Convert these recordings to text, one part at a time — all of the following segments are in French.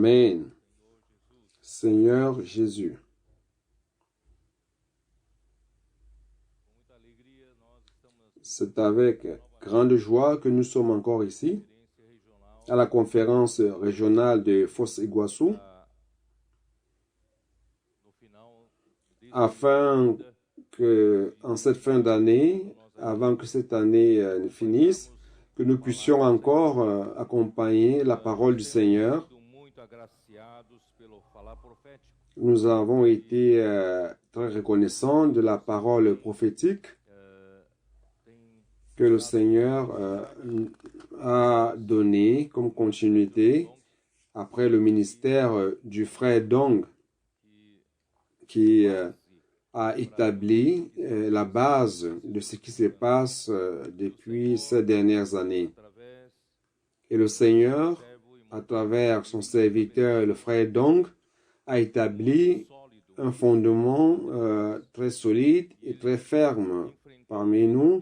Amen. Seigneur Jésus. C'est avec grande joie que nous sommes encore ici, à la conférence régionale de Foz do Iguaçu, afin que, en cette fin d'année, avant que cette année ne finisse, que nous puissions encore accompagner la parole du Seigneur. Nous avons été très reconnaissants de la parole prophétique que le Seigneur a donnée comme continuité après le ministère du frère Dong, qui a établi la base de ce qui se passe depuis ces dernières années. Et le Seigneur, à travers son serviteur, le frère Dong, a établi un fondement très solide et très ferme parmi nous.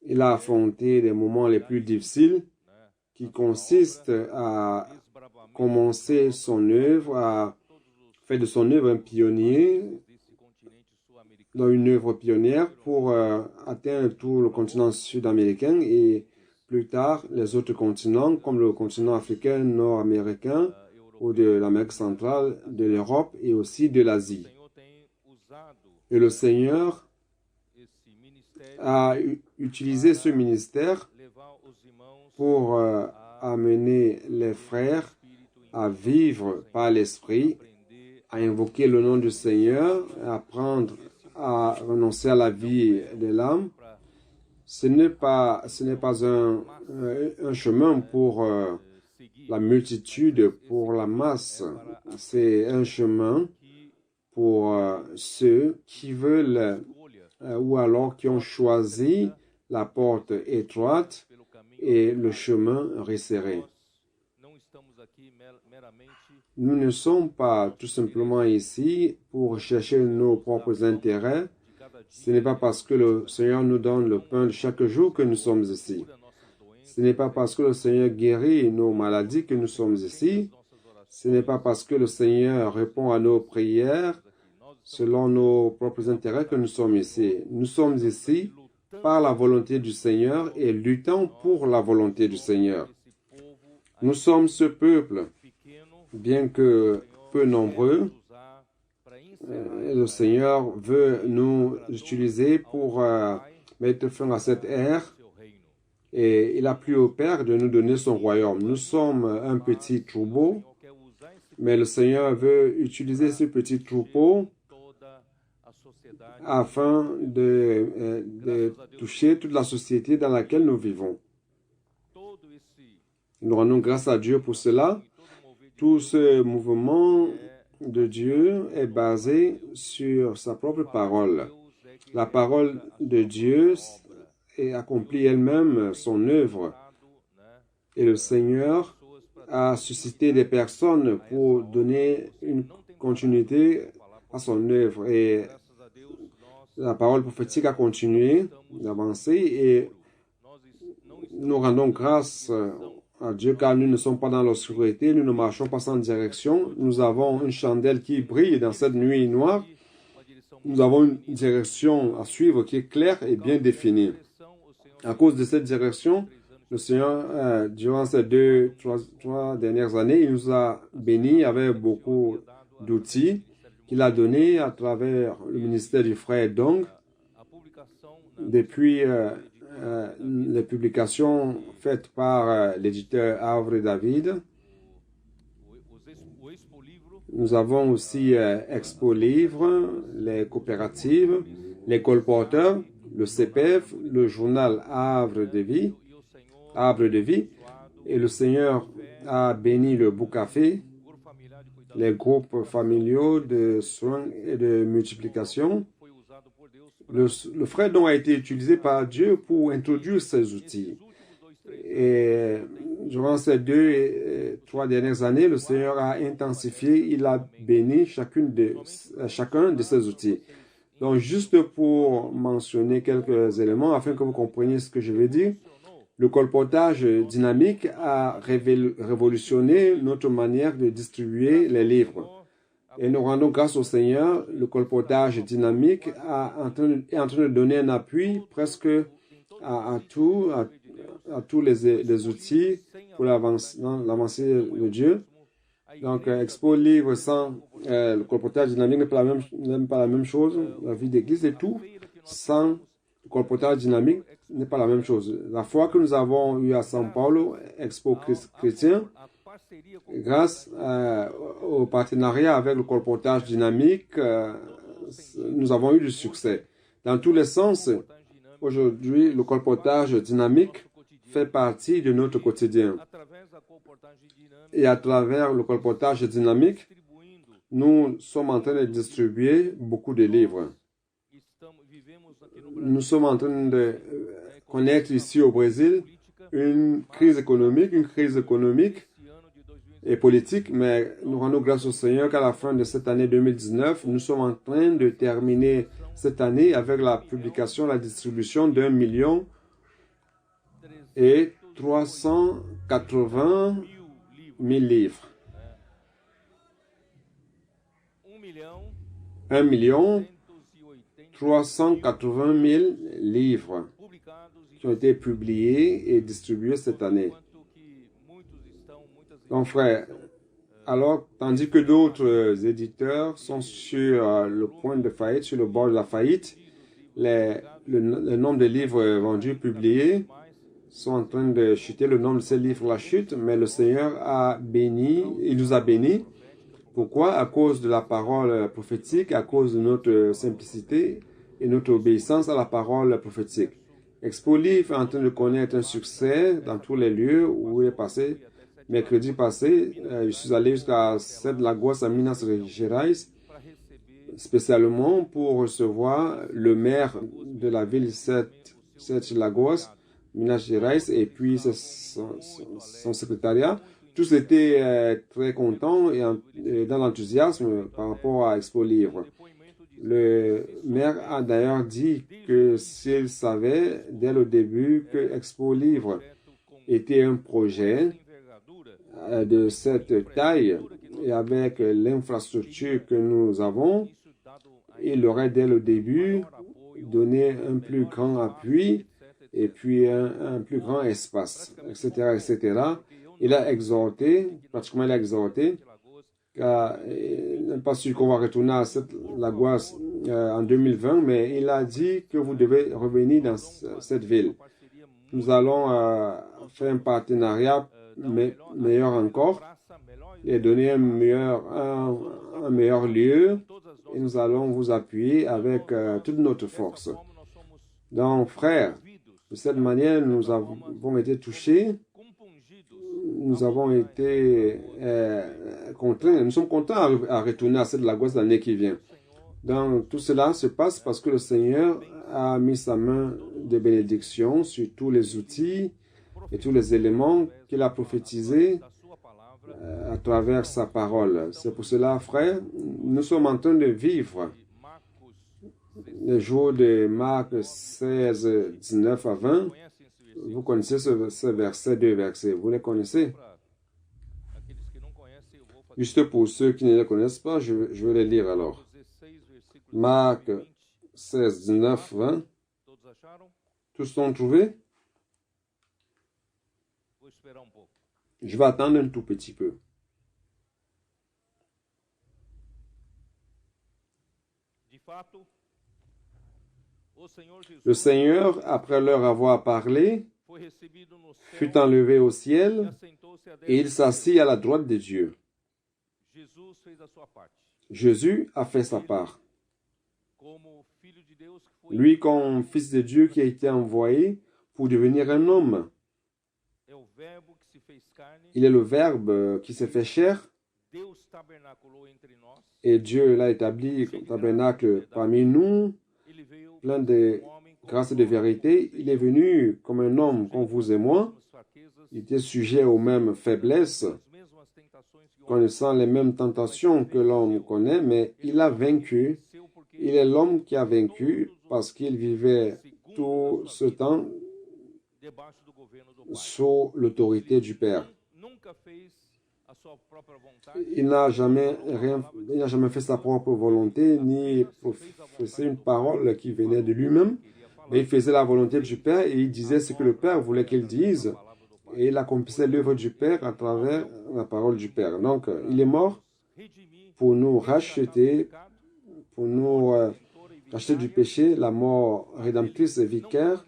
Il a affronté les moments les plus difficiles qui consistent à commencer son œuvre, à faire de son œuvre un pionnier, dans une œuvre pionnière pour atteindre tout le continent sud-américain et plus tard les autres continents comme le continent africain, nord-américain ou de l'Amérique centrale, de l'Europe et aussi de l'Asie. Et le Seigneur a utilisé ce ministère pour amener les frères à vivre par l'Esprit, à invoquer le nom du Seigneur, à apprendre à renoncer à la vie de l'âme. Ce n'est pas un chemin pour la multitude, pour la masse. C'est un chemin pour ceux qui veulent ou alors qui ont choisi la porte étroite et le chemin resserré. Nous ne sommes pas tout simplement ici pour chercher nos propres intérêts. Ce n'est pas parce que le Seigneur nous donne le pain de chaque jour que nous sommes ici. Ce n'est pas parce que le Seigneur guérit nos maladies que nous sommes ici. Ce n'est pas parce que le Seigneur répond à nos prières selon nos propres intérêts que nous sommes ici. Nous sommes ici par la volonté du Seigneur et luttant pour la volonté du Seigneur. Nous sommes ce peuple, bien que peu nombreux. Le Seigneur veut nous utiliser pour mettre fin à cette ère et il a plu au Père de nous donner son royaume. Nous sommes un petit troupeau, mais le Seigneur veut utiliser ce petit troupeau afin de toucher toute la société dans laquelle nous vivons. Nous rendons grâce à Dieu pour cela. Tout ce mouvement de Dieu est basé sur sa propre parole. La parole de Dieu accomplit elle-même son œuvre. Et le Seigneur a suscité des personnes pour donner une continuité à son œuvre. Et la parole prophétique a continué d'avancer et nous rendons grâce à Dieu car nous ne sommes pas dans l'obscurité, nous ne marchons pas sans direction. Nous avons une chandelle qui brille dans cette nuit noire. Nous avons une direction à suivre qui est claire et bien définie. À cause de cette direction, le Seigneur, durant ces trois dernières années, il nous a bénis avec beaucoup d'outils qu'il a donnés à travers le ministère du frère Dong. Depuis les publications faites par l'éditeur Havre David. Nous avons aussi Expo Livre, les coopératives, les colporteurs, le CPF, le journal Havre de Vie, et le Seigneur a béni le Boucafé, les groupes familiaux de soins et de multiplication. Le frère Dong a été utilisé par Dieu pour introduire ces outils. Et durant ces 2 et 3 dernières années, le Seigneur a intensifié, il a béni chacun de ces outils. Donc, juste pour mentionner quelques éléments, afin que vous compreniez ce que je veux dire, Le colportage dynamique a révolutionné notre manière de distribuer les livres. Et nous rendons grâce au Seigneur. Le colportage dynamique est en train de donner un appui presque à tous les outils pour l'avancée de Dieu. Donc, Expo Livre sans le colportage dynamique n'est pas la même chose. La vie d'église et tout, sans le colportage dynamique, n'est pas la même chose. La foi que nous avons eue à São Paulo, Expo Chrétien, grâce au partenariat avec le colportage dynamique, nous avons eu du succès. Dans tous les sens, aujourd'hui, le colportage dynamique fait partie de notre quotidien. Et à travers le colportage dynamique, nous sommes en train de distribuer beaucoup de livres. Nous sommes en train de connaître ici au Brésil une crise économique et politique, mais nous rendons grâce au Seigneur qu'à la fin de cette année 2019, nous sommes en train de terminer cette année avec la publication, la distribution d'1 million et 380 000 livres. 1 million 380 000 livres qui ont été publiés et distribués cette année. Donc, frère, alors, tandis que d'autres éditeurs sont sur le point de faillite, sur le bord de la faillite, le nombre de livres vendus, publiés, sont en train de chuter. Le nombre de ces livres la chute, mais le Seigneur a béni, il nous a bénis. Pourquoi? À cause de la parole prophétique, à cause de notre simplicité et notre obéissance à la parole prophétique. Expo Livre est en train de connaître un succès dans tous les lieux où il est passé. Mercredi passé, je suis allé jusqu'à Sete Lagoas à Minas Gerais, spécialement pour recevoir le maire de la ville Sete Lagoas, Minas Gerais, et puis son secrétariat. Tous étaient très contents et dans l'enthousiasme par rapport à Expo Livre. Le maire a d'ailleurs dit que s'il savait dès le début que Expo Livre était un projet de cette taille et avec l'infrastructure que nous avons, il aurait dès le début donné un plus grand appui et puis un plus grand espace, etc., etc. Il a exhorté, pratiquement il a exhorté, car il n'est pas sûr qu'on va retourner à Sete Lagoas en 2020, mais il a dit que vous devez revenir dans cette ville. Nous allons faire un partenariat meilleur encore et donner un meilleur lieu, et nous allons vous appuyer avec toute notre force. Donc, frères, de cette manière, nous avons été touchés, nous avons été contraints, nous sommes contents à retourner à Sete Lagoas l'année qui vient. Donc, tout cela se passe parce que le Seigneur a mis sa main de bénédiction sur tous les outils et tous les éléments qu'il a prophétisés à travers sa parole. C'est pour cela, frère, nous sommes en train de vivre les jours de Marc 16, 19 à 20. Vous connaissez ce verset, deux versets. Vous les connaissez? Juste pour ceux qui ne les connaissent pas, je vais les lire alors. Marc 16, 19, 20. Tous l'ont trouvé? Je vais attendre un tout petit peu. Le Seigneur, après leur avoir parlé, fut enlevé au ciel et il s'assit à la droite de Dieu. Jésus a fait sa part. Lui, comme Fils de Dieu qui a été envoyé pour devenir un homme. Il est le Verbe qui s'est fait chair et Dieu l'a établi comme tabernacle parmi nous, plein de grâce et de vérité. Il est venu comme un homme, comme vous et moi. Il était sujet aux mêmes faiblesses, connaissant les mêmes tentations que l'homme connaît, mais il a vaincu. Il est l'homme qui a vaincu parce qu'il vivait tout ce temps sous l'autorité du Père. Il n'a jamais fait sa propre volonté, ni fait une parole qui venait de lui-même, mais il faisait la volonté du Père et il disait ce que le Père voulait qu'il dise. Et il accomplissait l'œuvre du Père à travers la parole du Père. Donc, il est mort pour nous racheter, pour nous racheter du péché, la mort rédemptrice et vicaire.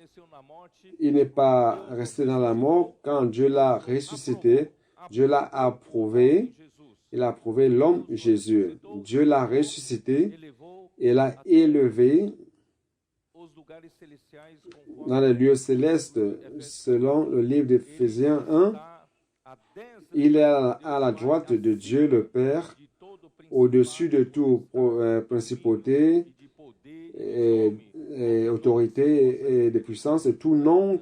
Il n'est pas resté dans la mort. Quand Dieu l'a ressuscité, Dieu l'a approuvé. Il a approuvé l'homme Jésus. Dieu l'a ressuscité et l'a élevé dans les lieux célestes, selon le livre d'Éphésiens 1. Il est à la droite de Dieu le Père, au-dessus de toute principauté et autorité et de puissance et tout nom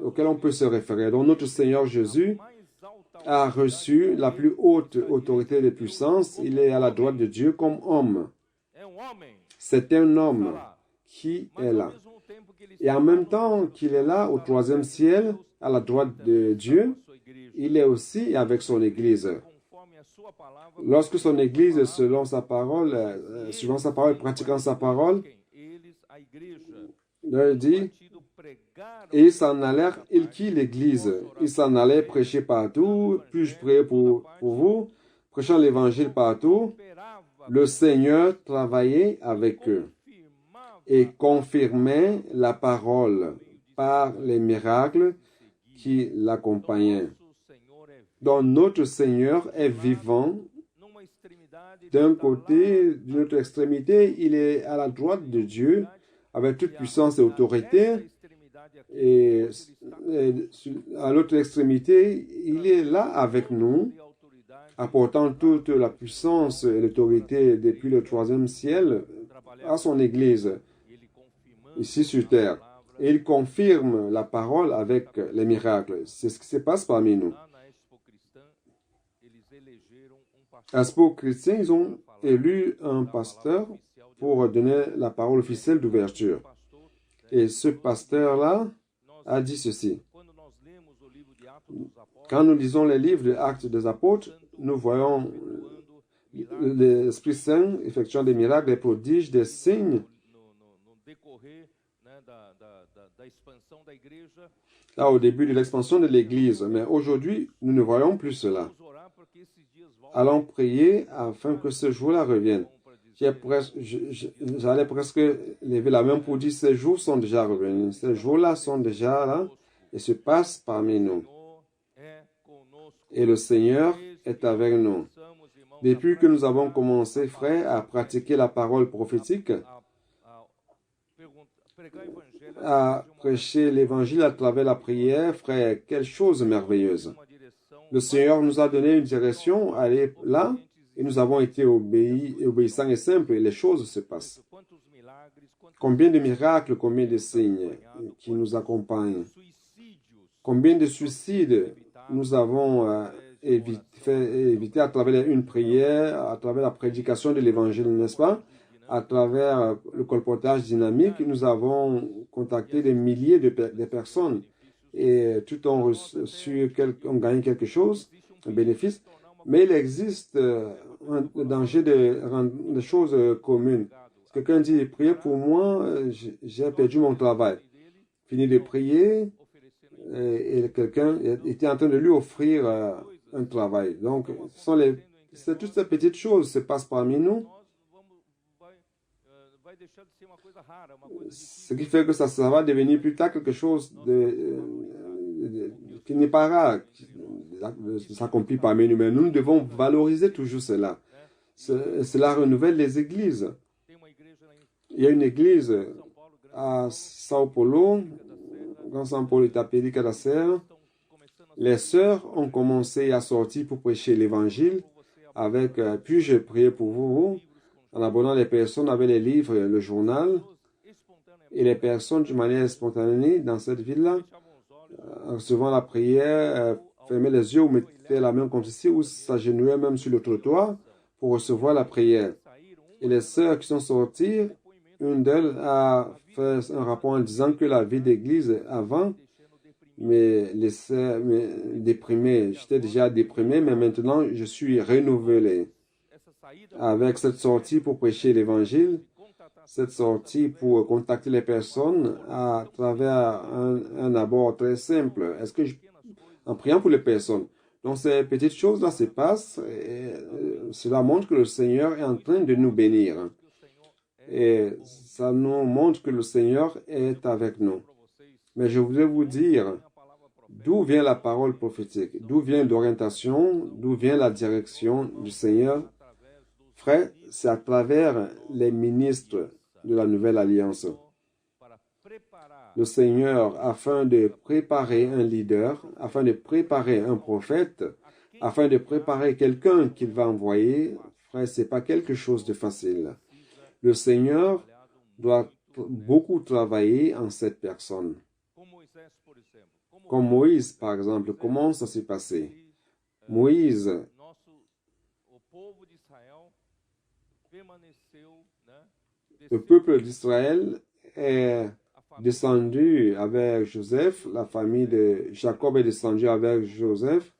auquel on peut se référer. Donc notre Seigneur Jésus a reçu la plus haute autorité de puissance. Il est à la droite de Dieu comme homme. C'est un homme qui est là. Et en même temps qu'il est là au troisième ciel, à la droite de Dieu, il est aussi avec son Église. Lorsque son Église, selon sa parole, pratiquant sa parole, il dit, et ils s'en allèrent, il quitte l'Église. Ils s'en allaient prêcher partout. Puis-je prier pour vous? Prêchant l'Évangile partout. Le Seigneur travaillait avec eux et confirmait la parole par les miracles qui l'accompagnaient. Donc notre Seigneur est vivant. D'un côté, d'une autre extrémité, il est à la droite de Dieu avec toute puissance et autorité. Et à l'autre extrémité, il est là avec nous, apportant toute la puissance et l'autorité depuis le troisième ciel à son Église, ici sur terre. Et il confirme la parole avec les miracles. C'est ce qui se passe parmi nous. À Expo Chrétien, ils ont élu un pasteur pour donner la parole officielle d'ouverture. Et ce pasteur-là a dit ceci. Quand nous lisons les livres des Actes des Apôtres, nous voyons l'Esprit Saint effectuant des miracles, des prodiges, des signes. Là, au début de l'expansion de l'Église. Mais aujourd'hui, nous ne voyons plus cela. Allons prier afin que ce jour-là revienne. J'allais presque lever la main pour dire ces jours sont déjà revenus. Ces jours-là sont déjà là et se passent parmi nous. Et le Seigneur est avec nous. Depuis que nous avons commencé, frère, à pratiquer la parole prophétique, à prêcher l'Évangile à travers la prière, frère, quelle chose merveilleuse. Le Seigneur nous a donné une direction, aller là, et nous avons été obéissants et simples, et les choses se passent. Combien de miracles, combien de signes qui nous accompagnent. Combien de suicides nous avons évité à travers une prière, à travers la prédication de l'Évangile, n'est-ce pas? À travers le colportage dynamique, nous avons contacté des milliers de personnes et tout ont ont gagné quelque chose, un bénéfice. Mais il existe un danger de choses communes. Quelqu'un dit, priez pour moi, j'ai perdu mon travail. Fini de prier et quelqu'un était en train de lui offrir un travail. Donc, c'est toutes ces petites choses qui se passent parmi nous. Ce qui fait que ça va devenir plus tard quelque chose qui n'est pas rare, qui s'accomplit parmi nous. Mais nous devons valoriser toujours cela. Cela renouvelle les églises. Il y a une église à Sao Paulo, quand São Paulo est appelé Cadasser. Les sœurs ont commencé à sortir pour prêcher l'évangile avec, puis-je prier pour vous, en abonnant les personnes avec les livres, le journal, et les personnes d'une manière spontanée dans cette ville-là, en recevant la prière, fermaient les yeux ou mettaient la main comme ceci, ou s'agenouillaient même sur le trottoir pour recevoir la prière. Et les sœurs qui sont sorties une d'elles a fait un rapport en disant que la vie d'église avant me laissait déprimé. J'étais déjà déprimé, mais maintenant je suis renouvelé. Avec cette sortie pour prêcher l'évangile, cette sortie pour contacter les personnes à travers un abord très simple. En priant pour les personnes. Donc ces petites choses-là se passent et cela montre que le Seigneur est en train de nous bénir. Et ça nous montre que le Seigneur est avec nous. Mais je voudrais vous dire d'où vient la parole prophétique, d'où vient l'orientation, d'où vient la direction du Seigneur. Frère, c'est à travers les ministres de la Nouvelle Alliance. Le Seigneur, afin de préparer un leader, afin de préparer un prophète, afin de préparer quelqu'un qu'il va envoyer, frère, ce n'est pas quelque chose de facile. Le Seigneur doit beaucoup travailler en cette personne. Comme Moïse, par exemple, comment ça s'est passé? Moïse, le peuple d'Israël est descendu avec Joseph, la famille de Jacob est descendue avec Joseph,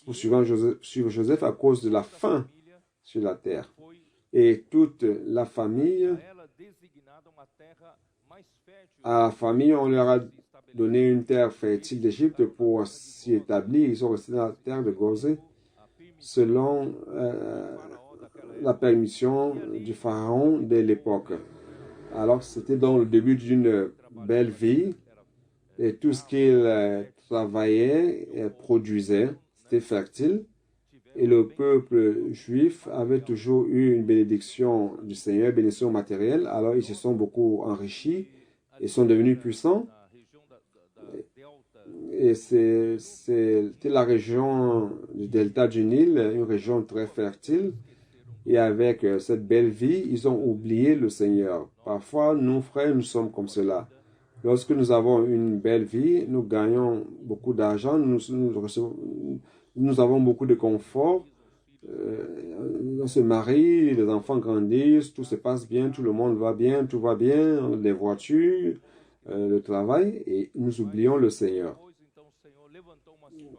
pour suivre Joseph à cause de la faim sur la terre. Et toute la famille, à la famille, on leur a donné une terre fertile d'Égypte pour s'y établir. Ils sont restés dans la terre de Gosé selon la permission du pharaon de l'époque. Alors c'était donc le début d'une belle vie et tout ce qu'il travaillait et produisait, c'était fertile. Et le peuple juif avait toujours eu une bénédiction du Seigneur, bénédiction matérielle. Alors ils se sont beaucoup enrichis et sont devenus puissants. Et c'était la région du delta du Nil, une région très fertile. Et avec cette belle vie, ils ont oublié le Seigneur. Parfois, nous, frères, nous sommes comme cela. Lorsque nous avons une belle vie, nous gagnons beaucoup d'argent, nous avons beaucoup de confort. On se marie, les enfants grandissent, tout se passe bien, tout le monde va bien, tout va bien, les voitures, le travail, et nous oublions le Seigneur.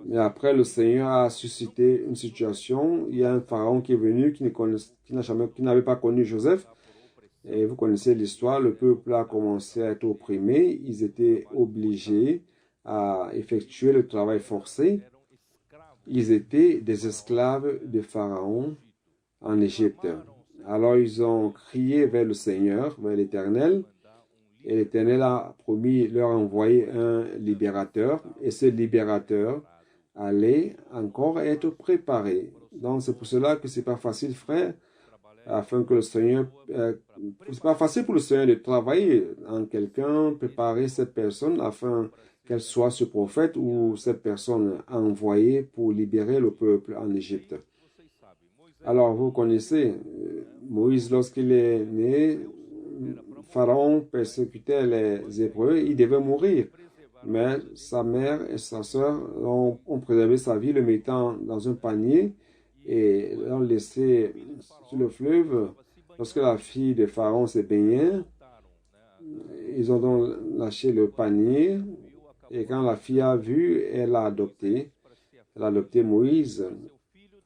Mais après, le Seigneur a suscité une situation. Il y a un pharaon qui est venu, qui n'avait pas connu Joseph. Et vous connaissez l'histoire, le peuple a commencé à être opprimé. Ils étaient obligés à effectuer le travail forcé. Ils étaient des esclaves de Pharaon en Égypte. Alors ils ont crié vers le Seigneur, vers l'Éternel. Et l'Éternel a promis leur envoyer un libérateur. Et ce libérateur allait encore être préparé. Donc c'est pour cela que c'est pas facile, frère, afin que le Seigneur, c'est pas facile pour le Seigneur de travailler en quelqu'un, préparer cette personne afin qu'elle soit ce prophète ou cette personne envoyée pour libérer le peuple en Égypte. Alors vous connaissez, Moïse lorsqu'il est né, Pharaon persécutait les Hébreux, il devait mourir. Mais sa mère et sa sœur ont préservé sa vie, le mettant dans un panier et l'ont laissé sur le fleuve. Lorsque la fille de Pharaon se baignait, ils ont donc lâché le panier et quand la fille a vu, elle l'a adopté. Elle a adopté Moïse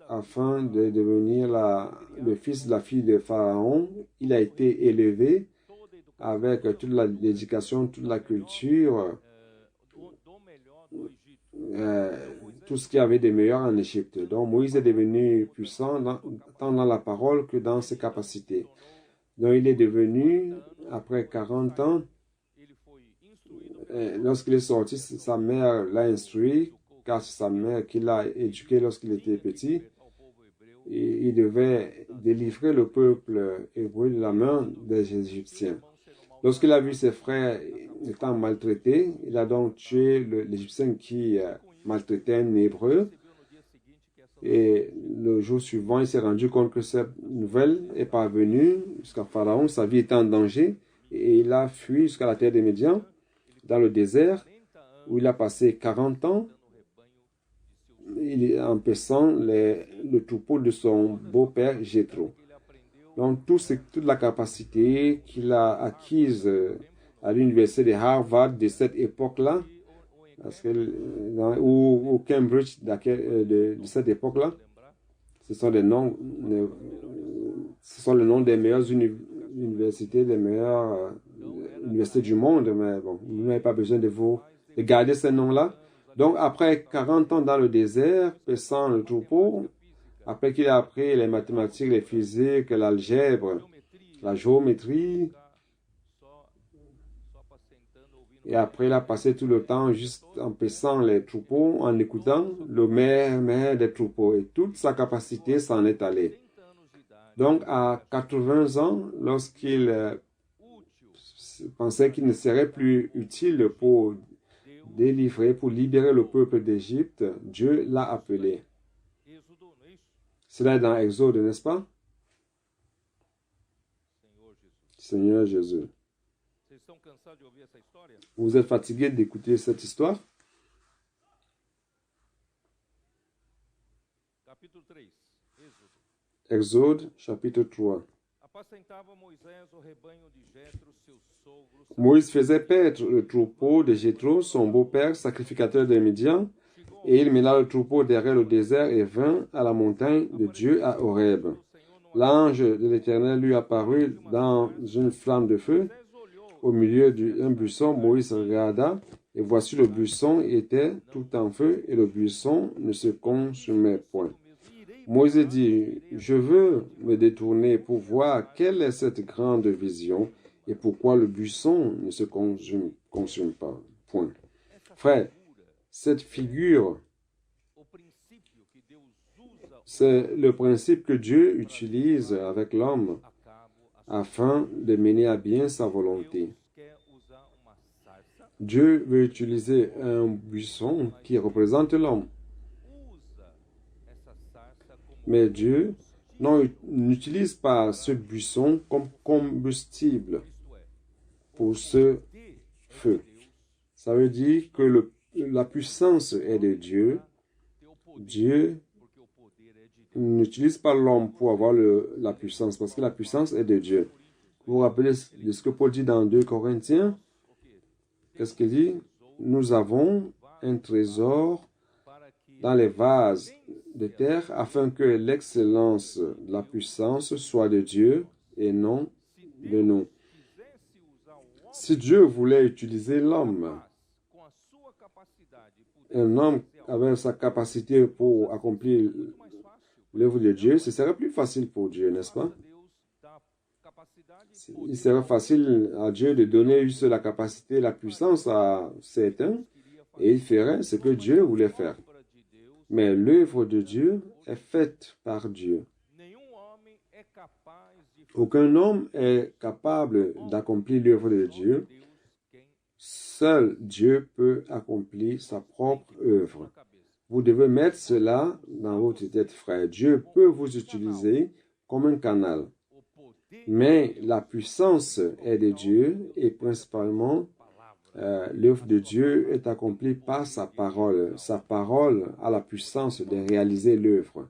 afin de devenir le fils de la fille de Pharaon. Il a été élevé avec toute la dédication, toute la culture, tout ce qu'il y avait de meilleur en Égypte. Donc Moïse est devenu puissant tant dans la parole que dans ses capacités. Donc il est devenu, après 40 ans, lorsqu'il est sorti, sa mère l'a instruit, car c'est sa mère qui l'a éduqué lorsqu'il était petit. Et il devait délivrer le peuple hébreu de la main des Égyptiens. Lorsqu'il a vu ses frères étant maltraités, il a donc tué l'Égyptien qui maltraitait un Hébreu. Et le jour suivant, il s'est rendu compte que cette nouvelle est parvenue jusqu'à Pharaon. Sa vie était en danger. Et il a fui jusqu'à la terre des Médians, dans le désert, où il a passé 40 ans en paissant le troupeau de son beau-père Jéthro. Donc, toute la capacité qu'il a acquise à l'université de Harvard de cette époque-là, parce que, ou Cambridge de cette époque-là, ce sont les noms des meilleures universités, des meilleures universités du monde, mais bon, vous n'avez pas besoin de garder ces noms-là. Donc, après 40 ans dans le désert, paissant le troupeau, après qu'il a appris les mathématiques, les physiques, l'algèbre, la géométrie, et après il a passé tout le temps juste en paissant les troupeaux, en écoutant le mère des troupeaux, et toute sa capacité s'en est allée. Donc, à 80 ans, lorsqu'il pensait qu'il ne serait plus utile pour libérer le peuple d'Égypte, Dieu l'a appelé. Cela est dans Exode, n'est-ce pas? Seigneur Jésus. Vous êtes fatigué d'écouter cette histoire? Exode, chapitre 3. Moïse faisait paître le troupeau de Jéthro, son beau-père, sacrificateur des Midian, et il mena le troupeau derrière le désert et vint à la montagne de Dieu à Horeb. L'ange de l'Éternel lui apparut dans une flamme de feu. Au milieu d'un buisson, Moïse regarda, et voici le buisson était tout en feu, et le buisson ne se consumait point. Moïse dit, je veux me détourner pour voir quelle est cette grande vision, et pourquoi le buisson ne se consume pas. Point. Frère, cette figure, c'est le principe que Dieu utilise avec l'homme afin de mener à bien sa volonté. Dieu veut utiliser un buisson qui représente l'homme. Mais Dieu n'utilise pas ce buisson comme combustible pour ce feu. Ça veut dire que la puissance est de Dieu. Dieu n'utilise pas l'homme pour avoir la puissance, parce que la puissance est de Dieu. Vous vous rappelez de ce que Paul dit dans 2 Corinthiens? Qu'est-ce qu'il dit? Nous avons un trésor dans les vases de terre afin que l'excellence de la puissance soit de Dieu et non de nous. Si Dieu voulait utiliser l'homme, un homme avait sa capacité pour accomplir l'œuvre de Dieu, ce serait plus facile pour Dieu, n'est-ce pas? Il serait facile à Dieu de donner juste la capacité, la puissance à certains, et il ferait ce que Dieu voulait faire. Mais l'œuvre de Dieu est faite par Dieu. Aucun homme est capable d'accomplir l'œuvre de Dieu. Seul Dieu peut accomplir sa propre œuvre. Vous devez mettre cela dans votre tête, frère. Dieu peut vous utiliser comme un canal. Mais la puissance est de Dieu et principalement l'œuvre de Dieu est accomplie par sa parole. Sa parole a la puissance de réaliser l'œuvre.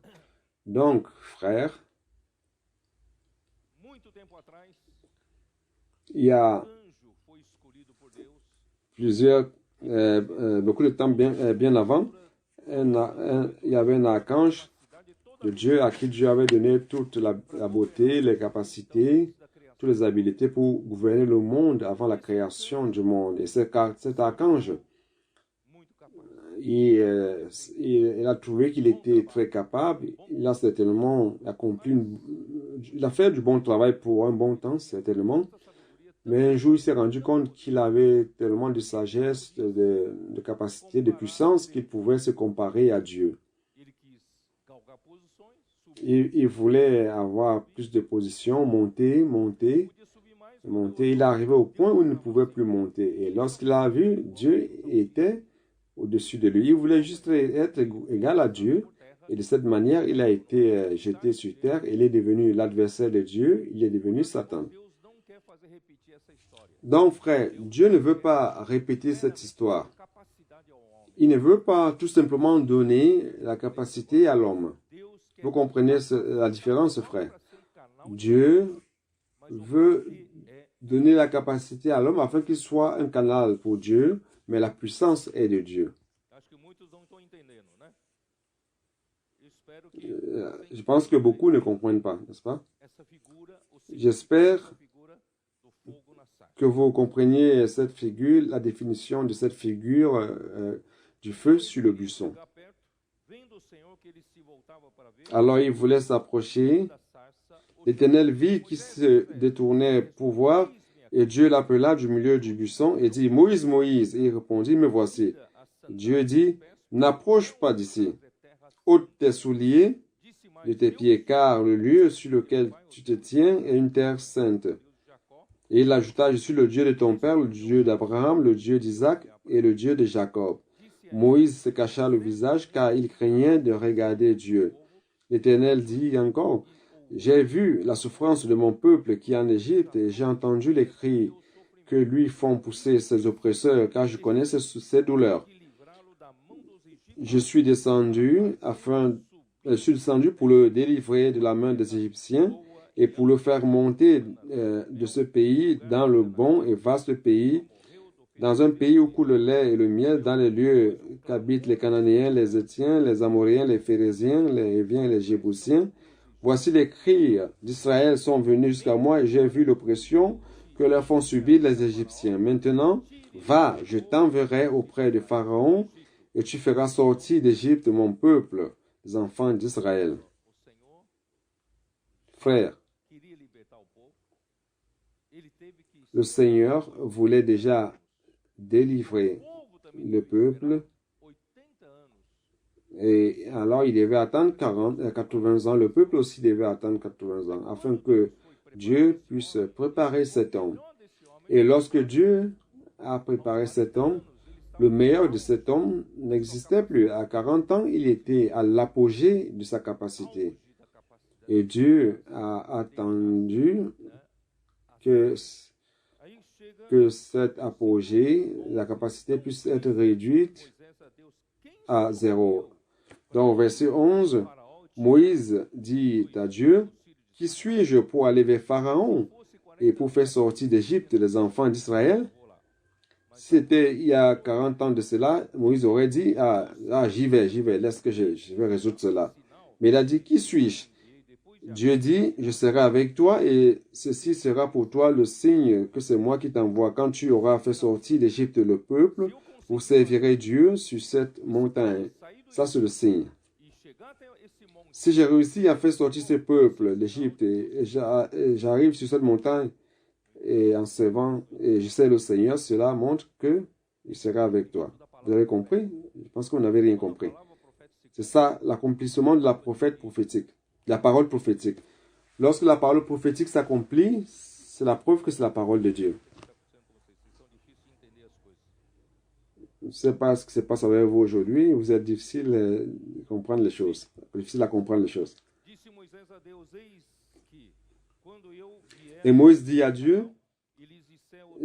Donc, frère, il y a beaucoup de temps bien avant, il y avait un archange de Dieu à qui Dieu avait donné toute la beauté, les capacités, toutes les habiletés pour gouverner le monde avant la création du monde. Et cet archange, il a trouvé qu'il était très capable. Il a certainement il a fait du bon travail pour un bon temps, certainement. Mais un jour, il s'est rendu compte qu'il avait tellement de sagesse, de capacité, de puissance qu'il pouvait se comparer à Dieu. Il voulait avoir plus de positions, monter. Il est arrivé au point où il ne pouvait plus monter. Et lorsqu'il a vu, Dieu était au-dessus de lui. Il voulait juste être égal à Dieu. Et de cette manière, il a été jeté sur terre. Il est devenu l'adversaire de Dieu. Il est devenu Satan. Donc, frère, Dieu ne veut pas répéter cette histoire. Il ne veut pas tout simplement donner la capacité à l'homme. Vous comprenez la différence, frère? Dieu veut donner la capacité à l'homme afin qu'il soit un canal pour Dieu, mais la puissance est de Dieu. Je pense que beaucoup ne comprennent pas, n'est-ce pas? J'espère que vous compreniez cette figure, la définition de cette figure du feu sur le buisson. Alors il voulait s'approcher. L'Éternel vit qui se détournait pour voir, et Dieu l'appela du milieu du buisson et dit, Moïse, Moïse. Et il répondit, me voici. Dieu dit, n'approche pas d'ici. Ôte tes souliers de tes pieds, car le lieu sur lequel tu te tiens est une terre sainte. Et il ajouta, je suis le Dieu de ton père, le Dieu d'Abraham, le Dieu d'Isaac et le Dieu de Jacob. Moïse se cacha le visage, car il craignait de regarder Dieu. L'Éternel dit encore, j'ai vu la souffrance de mon peuple qui est en Égypte et j'ai entendu les cris que lui font pousser ses oppresseurs, car je connais ses douleurs. Je suis descendu pour le délivrer de la main des Égyptiens et pour le faire monter de ce pays dans le bon et vaste pays, dans un pays où coule le lait et le miel, dans les lieux qu'habitent les Cananéens, les Héthiens, les Amoréens, les Phéréziens, les Héviens et les Jébusiens. Voici les cris d'Israël sont venus jusqu'à moi et j'ai vu l'oppression que leur font subir les Égyptiens. Maintenant, va, je t'enverrai auprès de Pharaon et tu feras sortir d'Égypte mon peuple, les enfants d'Israël. Frères, le Seigneur voulait déjà délivrer le peuple. Et alors, il devait attendre 80 ans. Le peuple aussi devait attendre 80 ans afin que Dieu puisse préparer cet homme. Et lorsque Dieu a préparé cet homme, le meilleur de cet homme n'existait plus. À 40 ans, il était à l'apogée de sa capacité. Et Dieu a attendu que cet apogée, la capacité puisse être réduite à 0. Donc, verset 11, Moïse dit à Dieu, « Qui suis-je pour aller vers Pharaon et pour faire sortir d'Égypte les enfants d'Israël ?» C'était il y a 40 ans de cela, Moïse aurait dit, « Ah, j'y vais, laisse que je vais résoudre cela. » Mais il a dit, « Qui suis-je » Dieu dit, « Je serai avec toi et ceci sera pour toi le signe que c'est moi qui t'envoie. Quand tu auras fait sortir d'Égypte le peuple, vous servirez Dieu sur cette montagne. » Ça, c'est le signe. Si j'ai réussi à faire sortir ce peuple d'Égypte et j'arrive sur cette montagne et en servant et je sais le Seigneur, cela montre que il sera avec toi. Vous avez compris? Je pense qu'on n'avait rien compris. C'est ça, l'accomplissement de la prophète prophétique, la parole prophétique. Lorsque la parole prophétique s'accomplit, c'est la preuve que c'est la parole de Dieu. Je ne sais pas ce qui se passe avec vous aujourd'hui. Vous êtes difficile à comprendre les choses. Et Moïse dit à Dieu,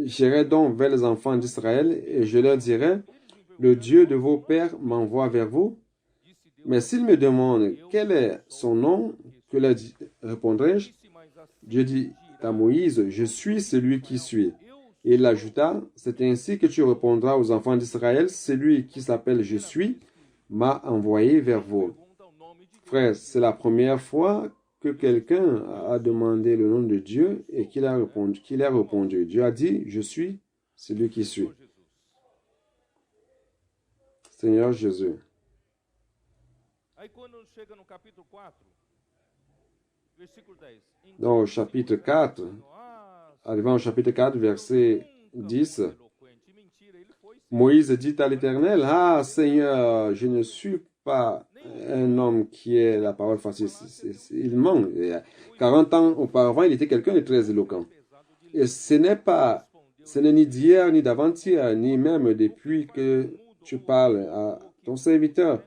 j'irai donc vers les enfants d'Israël et je leur dirai, le Dieu de vos pères m'envoie vers vous. Mais s'ils me demandent quel est son nom, que leur répondrai-je? Dieu dit à Moïse, je suis celui qui suis. Et il ajouta, c'est ainsi que tu répondras aux enfants d'Israël, celui qui s'appelle Je suis m'a envoyé vers vous. Frère, c'est la première fois que quelqu'un a demandé le nom de Dieu et qu'il a répondu. Dieu a dit, je suis celui qui suis. Seigneur Jésus. Dans le chapitre 4, arrivant au chapitre 4, verset 10, Moïse dit à l'Éternel, « Ah, Seigneur, je ne suis pas un homme qui est la parole facile. » Il ment. 40 ans auparavant, il était quelqu'un de très éloquent. Et ce n'est ni d'hier, ni d'avant-hier, ni même depuis que tu parles à ton serviteur.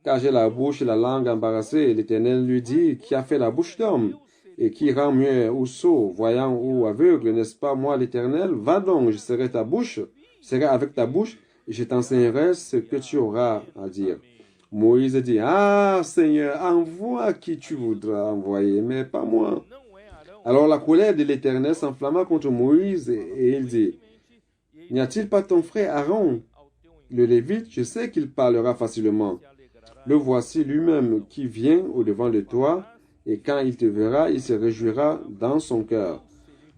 Car j'ai la bouche et la langue embarrassée. L'Éternel lui dit, qui a fait la bouche d'homme et qui rend muet ou sourd, voyant ou aveugle, n'est-ce pas moi l'Éternel? Va donc, je serai ta bouche, je serai avec ta bouche et je t'enseignerai ce que tu auras à dire. Moïse dit, ah Seigneur, envoie qui tu voudras envoyer, mais pas moi. Alors la colère de l'Éternel s'enflamma contre Moïse et il dit, n'y a-t-il pas ton frère Aaron, le Lévite? Je sais qu'il parlera facilement. Le voici lui-même qui vient au-devant de toi, et quand il te verra, il se réjouira dans son cœur.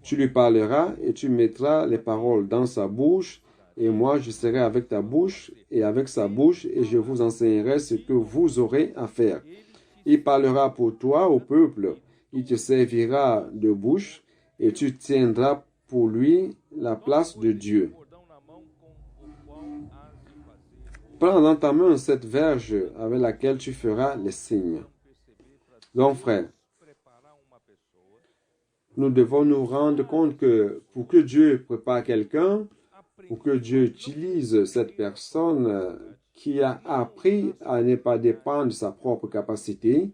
Tu lui parleras et tu mettras les paroles dans sa bouche, et moi je serai avec ta bouche et avec sa bouche, et je vous enseignerai ce que vous aurez à faire. Il parlera pour toi au peuple, il te servira de bouche, et tu tiendras pour lui la place de Dieu. Prends dans ta main cette verge avec laquelle tu feras les signes. Donc, frère, nous devons nous rendre compte que pour que Dieu prépare quelqu'un, pour que Dieu utilise cette personne qui a appris à ne pas dépendre de sa propre capacité,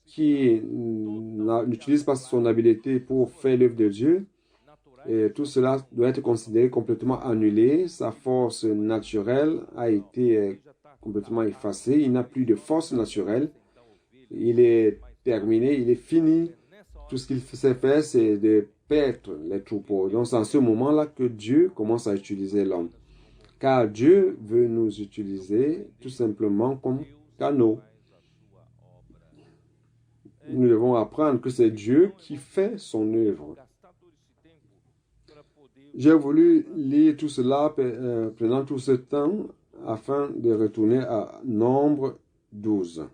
qui n'utilise pas son habileté pour faire l'œuvre de Dieu, et tout cela doit être considéré complètement annulé. Sa force naturelle a été complètement effacée. Il n'a plus de force naturelle. Il est terminé, il est fini. Tout ce qu'il sait faire, c'est de perdre les troupeaux. Donc, c'est en ce moment-là que Dieu commence à utiliser l'homme. Car Dieu veut nous utiliser tout simplement comme canaux. Nous devons apprendre que c'est Dieu qui fait son œuvre. J'ai voulu lire tout cela pendant tout ce temps afin de retourner à Nombre 12.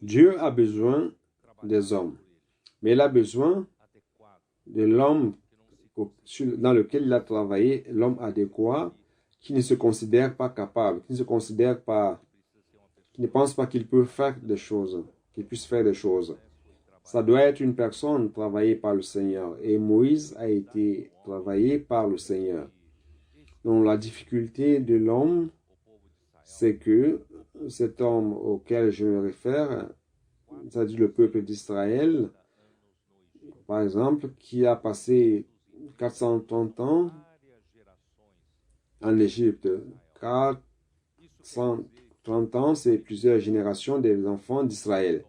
Dieu a besoin des hommes, mais il a besoin de l'homme dans lequel il a travaillé, l'homme adéquat, qui ne se considère pas capable, qui ne se considère pas, qui ne pense pas qu'il peut faire des choses, qu'il puisse faire des choses. Ça doit être une personne travaillée par le Seigneur. Et Moïse a été travaillé par le Seigneur. Donc la difficulté de l'homme, c'est que cet homme auquel je me réfère, c'est-à-dire le peuple d'Israël, par exemple, qui a passé 430 ans en Égypte. 430 ans, c'est plusieurs générations des enfants d'Israël.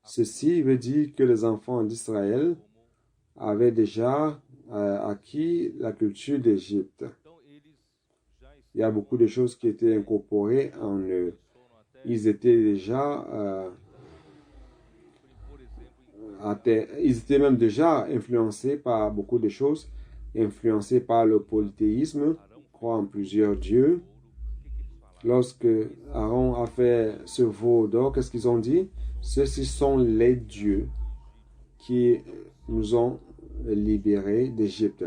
Ceci veut dire que les enfants d'Israël avaient déjà acquis la culture d'Égypte. Il y a beaucoup de choses qui étaient incorporées en eux. Ils étaient déjà ils étaient même déjà influencés par beaucoup de choses, influencés par le polythéisme, croient en plusieurs dieux. Lorsque Aaron a fait ce veau d'or, qu'est-ce qu'ils ont dit? Ceux-ci sont les dieux qui nous ont libérés d'Égypte.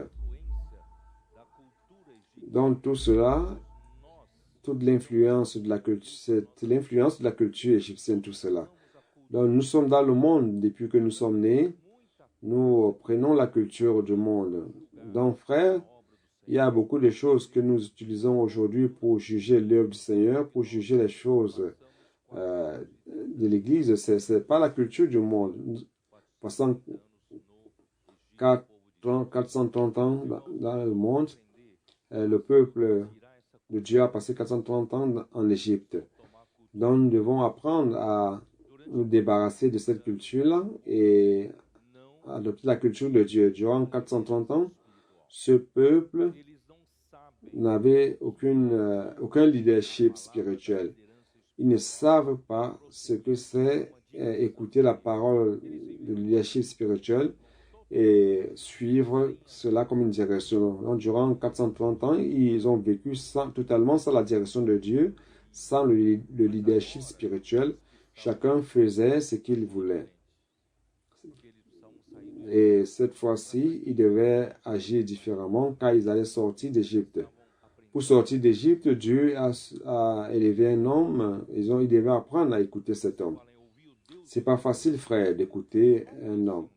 Donc tout cela, toute l'influence de la culture, c'est l'influence de la culture égyptienne, tout cela. Donc nous sommes dans le monde depuis que nous sommes nés. Nous prenons la culture du monde. Donc frère, il y a beaucoup de choses que nous utilisons aujourd'hui pour juger l'œuvre du Seigneur, pour juger les choses de l'Église. Ce n'est pas la culture du monde. Passant 430 ans dans le monde, le peuple de Dieu a passé 430 ans en Égypte. Donc nous devons apprendre à nous débarrasser de cette culture-là et adopter la culture de Dieu. Durant 430 ans, ce peuple n'avait aucun leadership spirituel. Ils ne savent pas ce que c'est écouter la parole de leadership spirituel et suivre cela comme une direction. Donc, durant 430 ans, ils ont vécu totalement sans la direction de Dieu, sans le leadership spirituel. Chacun faisait ce qu'il voulait. Et cette fois-ci, ils devaient agir différemment car ils allaient sortir d'Égypte. Pour sortir d'Égypte, Dieu a élevé un homme. Ils devaient apprendre à écouter cet homme. C'est pas facile, frère, d'écouter un homme.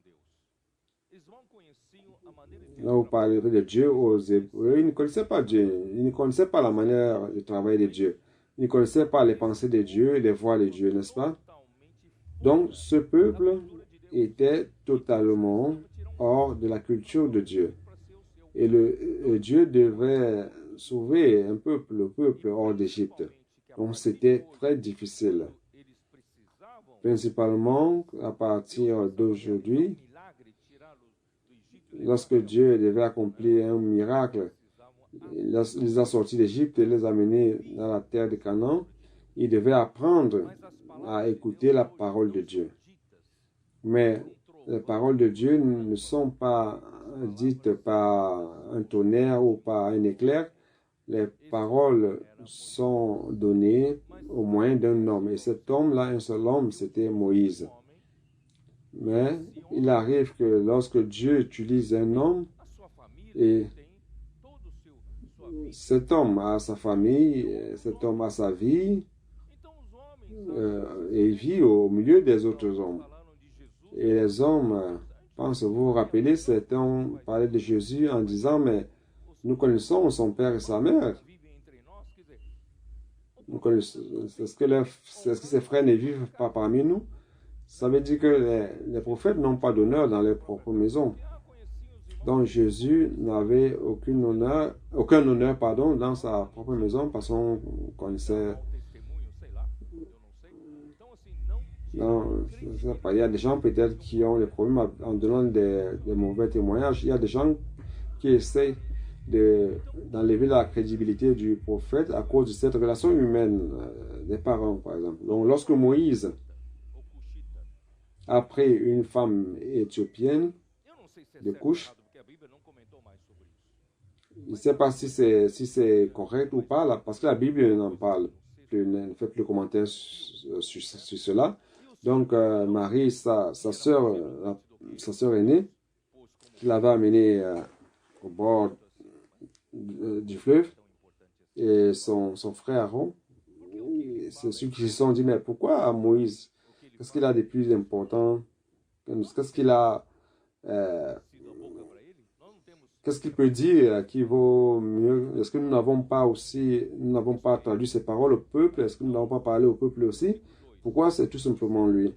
Là, vous parlerez de Dieu aux Hébreux. Ils ne connaissaient pas Dieu. Ils ne connaissaient pas la manière de travailler de Dieu. Ils ne connaissaient pas les pensées de Dieu et les voies de Dieu, n'est-ce pas? Donc, ce peuple était totalement hors de la culture de Dieu. Et Dieu devait sauver le peuple hors d'Égypte. Donc, c'était très difficile. Principalement, à partir d'aujourd'hui, lorsque Dieu devait accomplir un miracle, il les a sortis d'Égypte et les a menés dans la terre de Canaan, il devait apprendre à écouter la parole de Dieu. Mais les paroles de Dieu ne sont pas dites par un tonnerre ou par un éclair. Les paroles sont données au moyen d'un homme. Et cet homme-là, un seul homme, c'était Moïse. Mais il arrive que lorsque Dieu utilise un homme, et cet homme a sa famille, cet homme a sa vie, et il vit au milieu des autres hommes. Et les hommes, pensent, vous vous rappelez, cet homme parlait de Jésus en disant, mais nous connaissons son père et sa mère. Est-ce que ses frères ne vivent pas parmi nous? Ça veut dire que les prophètes n'ont pas d'honneur dans leur propre maison. Donc Jésus n'avait aucun honneur dans sa propre maison parce qu'on connaissait. Non, je sais pas. Il y a des gens peut-être qui ont des problèmes en donnant des mauvais témoignages. Il y a des gens qui essaient d'enlever la crédibilité du prophète à cause de cette relation humaine des parents, par exemple. Donc lorsque Moïse a pris une femme éthiopienne de couche, je ne sais pas si c'est correct ou pas, là, parce que la Bible n'en parle plus, ne fait plus de commentaires sur cela. Donc, Marie, sa sœur aînée, qui l'avait amenée au bord du fleuve, et son frère Aaron, c'est ceux qui se sont dit, mais pourquoi Moïse? Qu'est-ce qu'il a de plus important? Qu'est-ce qu'il a... qu'est-ce qu'il peut dire qui vaut mieux? Est-ce que nous n'avons pas traduit ces paroles au peuple? Est-ce que nous n'avons pas parlé au peuple aussi? Pourquoi c'est tout simplement lui?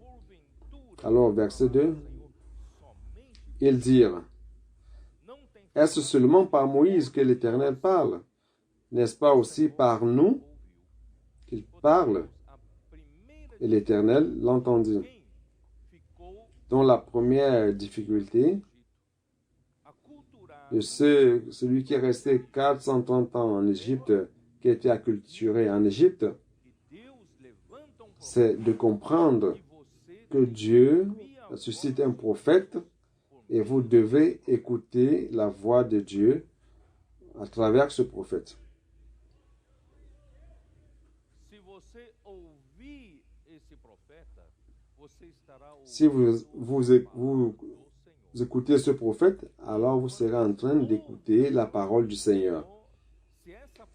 Alors, verset 2, ils dirent, est-ce seulement par Moïse que l'Éternel parle? N'est-ce pas aussi par nous qu'il parle? Et l'Éternel l'entendit. Donc, la première difficulté de celui qui est resté 430 ans en Égypte, qui a été acculturé en Égypte, c'est de comprendre que Dieu suscite un prophète et vous devez écouter la voix de Dieu à travers ce prophète. Si vous écoutez ce prophète, alors vous serez en train d'écouter la parole du Seigneur.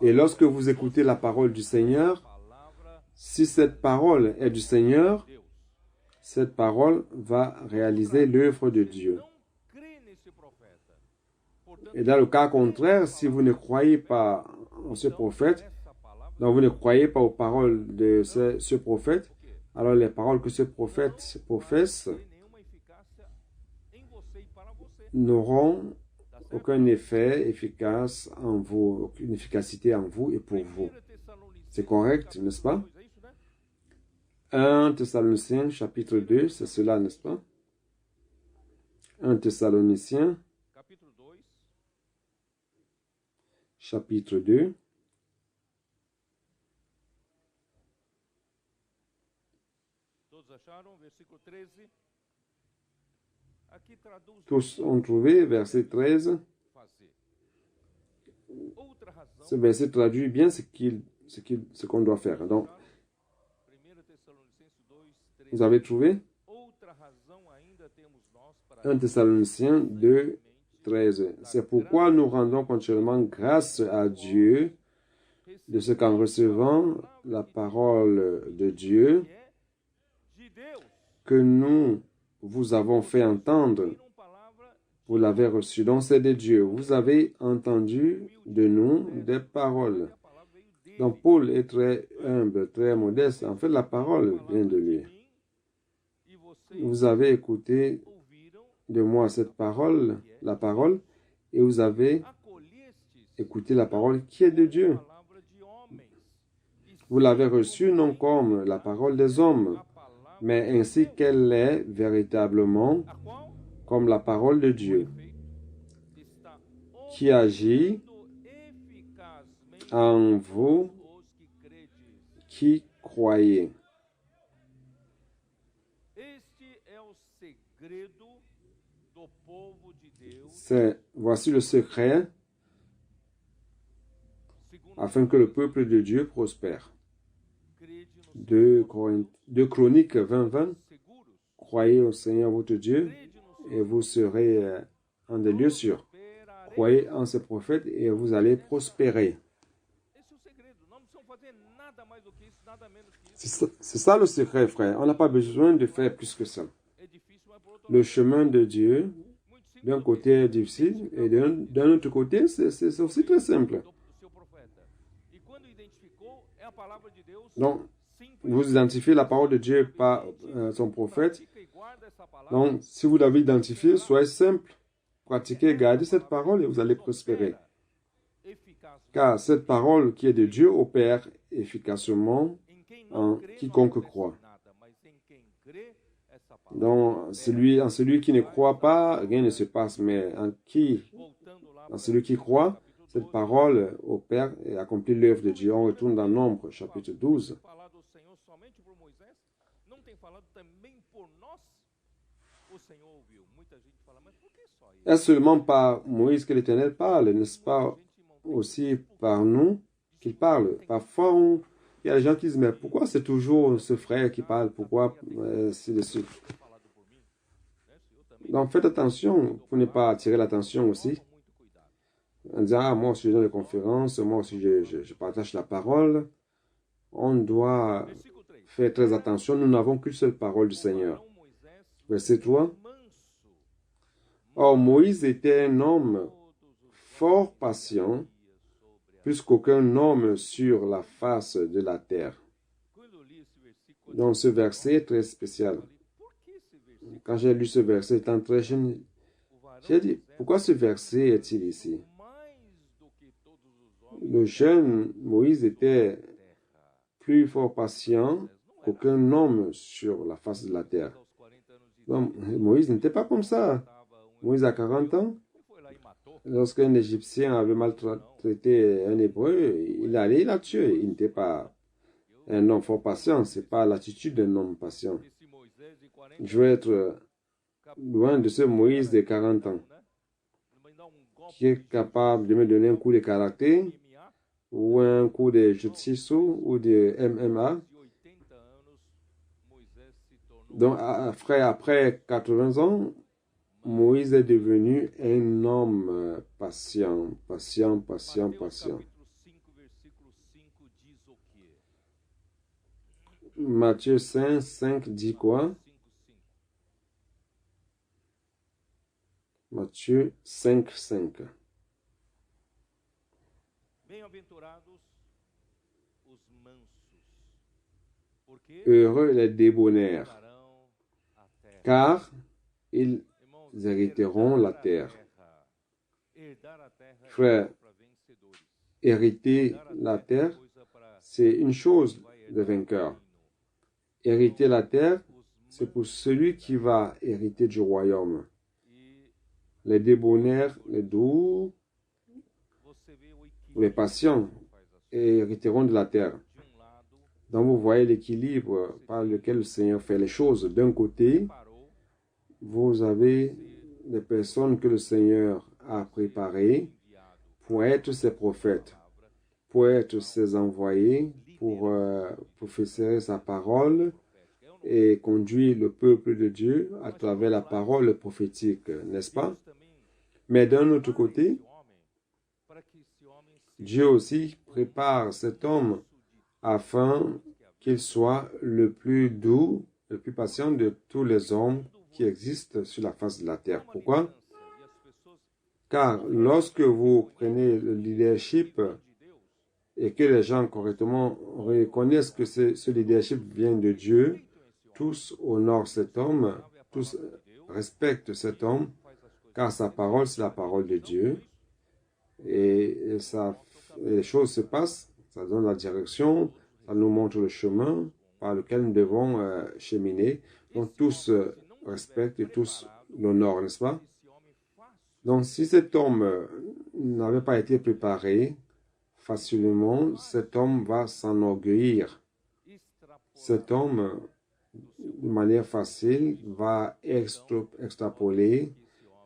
Et lorsque vous écoutez la parole du Seigneur, si cette parole est du Seigneur, cette parole va réaliser l'œuvre de Dieu. Et dans le cas contraire, si vous ne croyez pas en ce prophète, donc vous ne croyez pas aux paroles de ce prophète, alors les paroles que ce prophète professe n'auront aucun effet efficace en vous, aucune efficacité en vous et pour vous. C'est correct, n'est-ce pas? 1 Thessaloniciens, chapitre 2, c'est cela, n'est-ce pas? 1 Thessaloniciens, chapitre 2. Tous ont trouvé, verset 13. Ce verset traduit bien ce qu'on doit faire. Donc, vous avez trouvé? 1 Thessaloniciens 2, 13. C'est pourquoi nous rendons continuellement grâce à Dieu de ce qu'en recevant la parole de Dieu que nous vous avons fait entendre, vous l'avez reçu. Donc c'est de Dieu. Vous avez entendu de nous des paroles. Donc Paul est très humble, très modeste. En fait, la parole vient de lui. vous avez écouté de moi cette parole, la parole, et vous avez écouté la parole qui est de Dieu. Vous l'avez reçue non comme la parole des hommes, mais ainsi qu'elle est véritablement comme la parole de Dieu, qui agit en vous qui croyez. Voici le secret afin que le peuple de Dieu prospère. 2 Chroniques 20:20. Croyez au Seigneur votre Dieu et vous serez en des lieux sûrs. Croyez en ses prophètes et vous allez prospérer. C'est ça le secret, frère. On n'a pas besoin de faire plus que ça. Le chemin de Dieu, d'un côté, est difficile et d'un autre côté, c'est aussi très simple. Donc, vous identifiez la parole de Dieu par son prophète. Donc, si vous l'avez identifié, soyez simple. Pratiquez, gardez cette parole et vous allez prospérer. Car cette parole qui est de Dieu opère efficacement en quiconque croit. Donc, en celui qui ne croit pas, rien ne se passe, mais en celui qui croit, cette parole opère et accomplit l'œuvre de Dieu. On retourne dans Nombre, chapitre 12. Est-ce seulement par Moïse que l'Éternel parle, n'est-ce pas aussi par nous qu'il parle? Parfois, il y a des gens qui disent, mais pourquoi c'est toujours ce frère qui parle? Pourquoi c'est de suite? Donc, faites attention pour ne pas attirer l'attention aussi. En disant, ah, moi aussi, je donne des conférences, moi aussi, je partage la parole. On doit faire très attention. Nous n'avons qu'une seule parole du Seigneur. Verset 3. Or, Moïse était un homme fort patient, plus qu'aucun homme sur la face de la terre. Donc, ce verset est très spécial. Quand j'ai lu ce verset, étant très jeune, j'ai dit, pourquoi ce verset est-il ici? Le jeune Moïse était plus fort patient qu'aucun homme sur la face de la terre. Donc, Moïse n'était pas comme ça. Moïse a 40 ans. Lorsqu'un Égyptien avait maltraité un Hébreu, il allait la tuer. Il n'était pas un homme fort patient. Ce n'est pas l'attitude d'un homme patient. Je veux être loin de ce Moïse de 40 ans qui est capable de me donner un coup de caractère ou un coup de jiu-jitsu ou de MMA. Donc, après 80 ans, Moïse est devenu un homme patient. Matthieu 5 dit quoi? Matthieu 5. Heureux les débonnaires, car ils hériteront la terre. Frère, hériter la terre, c'est une chose de vainqueur. Hériter la terre, c'est pour celui qui va hériter du royaume. Les débonnaires, les doux, les patients hériteront de la terre. Donc vous voyez l'équilibre par lequel le Seigneur fait les choses. D'un côté, vous avez des personnes que le Seigneur a préparées pour être ses prophètes, pour être ses envoyés, pour professer sa parole et conduire le peuple de Dieu à travers la parole prophétique, n'est-ce pas? Mais d'un autre côté, Dieu aussi prépare cet homme afin qu'il soit le plus doux, le plus patient de tous les hommes qui existent sur la face de la terre. Pourquoi? Car lorsque vous prenez le leadership et que les gens correctement reconnaissent que ce leadership vient de Dieu, tous honorent cet homme, tous respectent cet homme, car sa parole, c'est la parole de Dieu. Et les choses se passent, ça donne la direction, ça nous montre le chemin par lequel nous devons cheminer. Donc tous respectent et tous l'honorent, n'est-ce pas? Donc si cet homme n'avait pas été préparé facilement, cet homme va s'enorgueillir. Cet homme, de manière facile, va extrapoler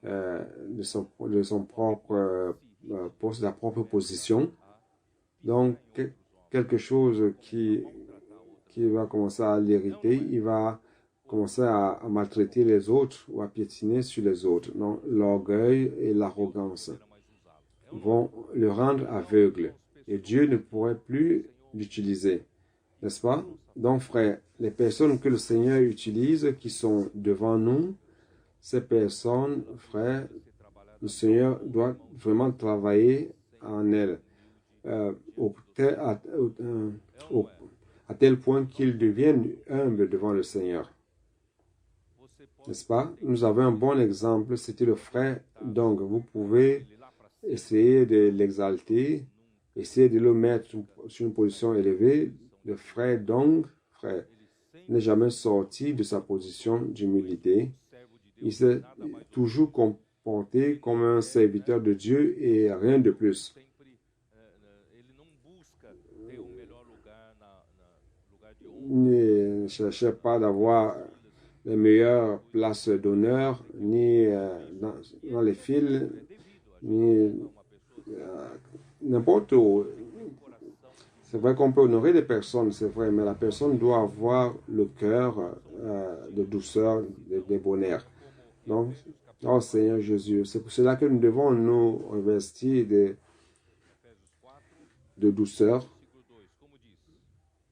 de son propre poste, de la propre position. Donc, quelque chose qui va commencer à l'irriter, il va commencer à maltraiter les autres ou à piétiner sur les autres. Donc, l'orgueil et l'arrogance vont le rendre aveugle et Dieu ne pourrait plus l'utiliser, n'est-ce pas? Donc, frère, les personnes que le Seigneur utilise, qui sont devant nous, ces personnes, frère, le Seigneur doit vraiment travailler en elles à tel point qu'ils deviennent humbles devant le Seigneur. N'est-ce pas? Nous avons un bon exemple, c'était le frère. Donc, vous pouvez essayer de l'exalter, essayer de le mettre sur une position élevée. Le frère Dong, frère, n'est jamais sorti de sa position d'humilité. Il s'est toujours comporté comme un serviteur de Dieu et rien de plus. Il ne cherchait pas d'avoir les meilleures places d'honneur, ni dans les files, ni n'importe où. C'est vrai qu'on peut honorer les personnes, c'est vrai, mais la personne doit avoir le cœur de douceur, de bonheur. Donc, oh Seigneur Jésus, c'est pour cela que nous devons nous investir de douceur,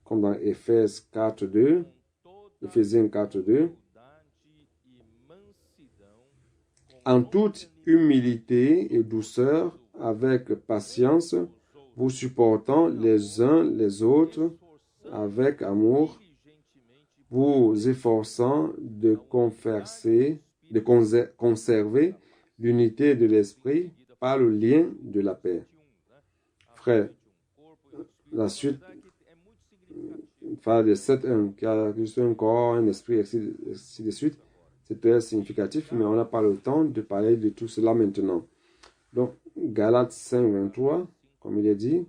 comme dans Éphésiens 4.2, Éphésiens 4.2, en toute humilité et douceur, avec patience, vous supportant les uns les autres avec amour, vous efforçant de conserver l'unité de l'esprit par le lien de la paix. Frère, la suite, phase de 7.1, car Christ un corps, un esprit, ainsi de suite, c'est très significatif, mais on n'a pas le temps de parler de tout cela maintenant. Donc, Galates 5.23, comme il est dit,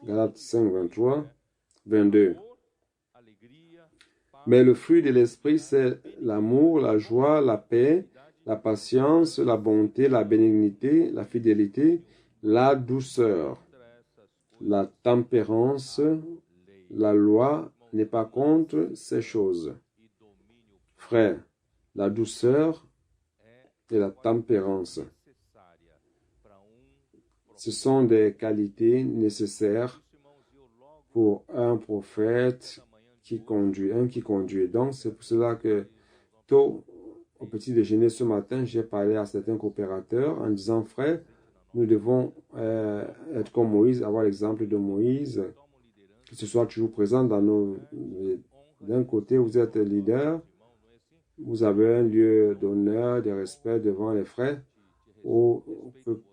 Galates 5.23, 22. Mais le fruit de l'esprit, c'est l'amour, la joie, la paix, la patience, la bonté, la bénignité, la fidélité, la douceur, la tempérance. La loi n'est pas contre ces choses. Frère, la douceur et la tempérance, ce sont des qualités nécessaires pour un prophète qui conduit. Donc, c'est pour cela que tôt au petit déjeuner ce matin, j'ai parlé à certains coopérateurs en disant, frère, nous devons être comme Moïse, avoir l'exemple de Moïse, que ce soit toujours présent dans nos... D'un côté, vous êtes leader, vous avez un lieu d'honneur, de respect devant les frères, où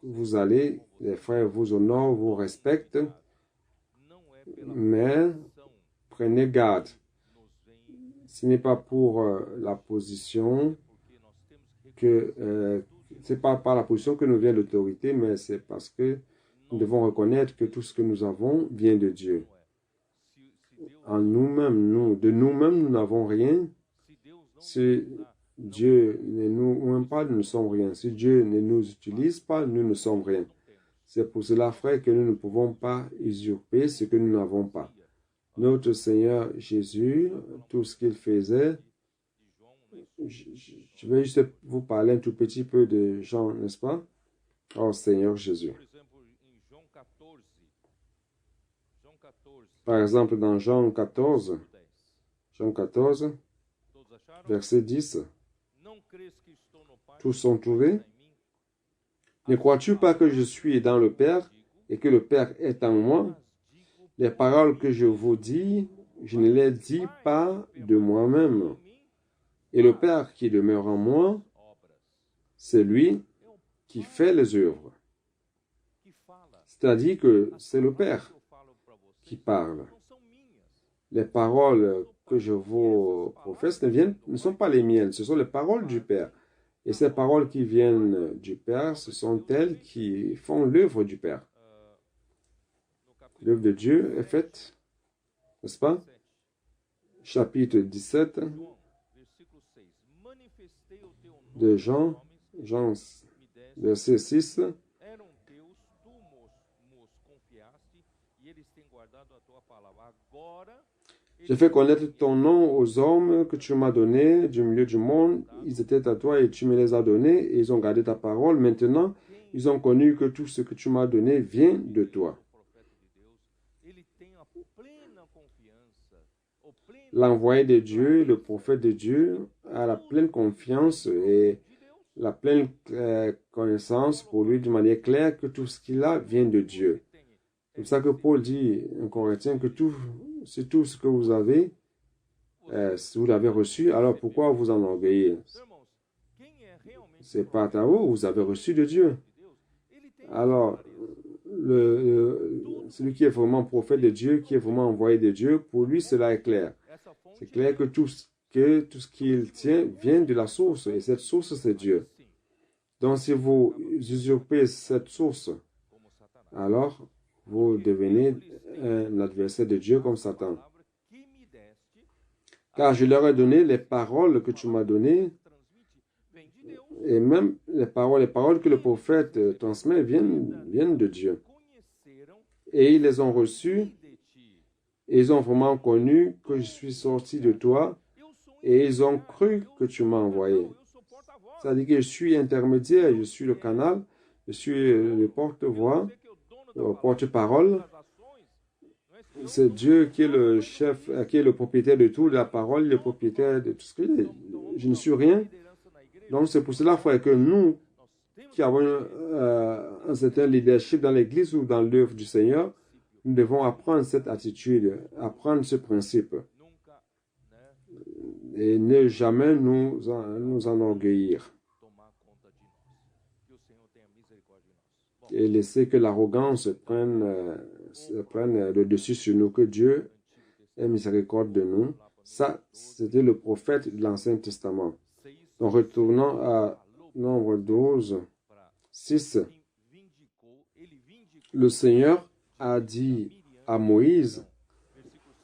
vous allez, les frères vous honorent, vous respectent, mais prenez garde. Ce n'est pas pour la position que... c'est pas par la position que nous vient l'autorité, mais c'est parce que nous devons reconnaître que tout ce que nous avons vient de Dieu. En nous-mêmes, de nous-mêmes, nous n'avons rien. Si Dieu ne nous aime pas, nous ne sommes rien. Si Dieu ne nous utilise pas, nous ne sommes rien. C'est pour cela, frère, que nous ne pouvons pas usurper ce que nous n'avons pas. Notre Seigneur Jésus, tout ce qu'il faisait, je vais juste vous parler un tout petit peu de Jean, n'est-ce pas? Oh Seigneur Jésus. Par exemple, dans Jean 14, verset 10, tous sont trouvés. Ne crois-tu pas que je suis dans le Père et que le Père est en moi, les paroles que je vous dis, je ne les dis pas de moi-même. Et le Père qui demeure en moi, c'est lui qui fait les œuvres. C'est-à-dire que c'est le Père qui parle. Les paroles que je vous professe ne sont pas les miennes, ce sont les paroles du Père. Et ces paroles qui viennent du Père, ce sont elles qui font l'œuvre du Père. L'œuvre de Dieu est faite, n'est-ce pas? Chapitre 17 de Jean, verset 6. J'ai fait connaître ton nom aux hommes que tu m'as donnés du milieu du monde. Ils étaient à toi et tu me les as donnés et ils ont gardé ta parole. Maintenant, ils ont connu que tout ce que tu m'as donné vient de toi. L'envoyé de Dieu, le prophète de Dieu, a la pleine confiance et la pleine connaissance pour lui de manière claire que tout ce qu'il a vient de Dieu. C'est pour ça que Paul dit en Corinthiens que c'est tout ce que vous avez, si vous l'avez reçu, alors pourquoi vous en orgueillez? C'est pas à vous, vous avez reçu de Dieu. Alors, celui qui est vraiment prophète de Dieu, qui est vraiment envoyé de Dieu, pour lui, cela est clair. C'est clair que tout ce qu'il tient vient de la source, et cette source, c'est Dieu. Donc, si vous usurpez cette source, alors vous devenez un adversaire de Dieu comme Satan. Car je leur ai donné les paroles que tu m'as données, et même les paroles que le prophète transmet viennent de Dieu. Et ils les ont reçues, et ils ont vraiment connu que je suis sorti de toi, et ils ont cru que tu m'as envoyé. C'est-à-dire que je suis intermédiaire, je suis le canal, je suis le porte-voix, le porte-parole. C'est Dieu qui est le chef, qui est le propriétaire de tout, de la parole, le propriétaire de tout ce que je ne suis rien. Donc c'est pour cela, frère, que nous, qui avons un certain leadership dans l'Église ou dans l'œuvre du Seigneur, nous devons apprendre cette attitude, apprendre ce principe. Et ne jamais nous enorgueillir. Et laisser que l'arrogance prenne le dessus sur nous, que Dieu ait miséricorde de nous. Ça, c'était le prophète de l'Ancien Testament. Donc, retournons à Nombre 12, 6. Le Seigneur a dit à Moïse,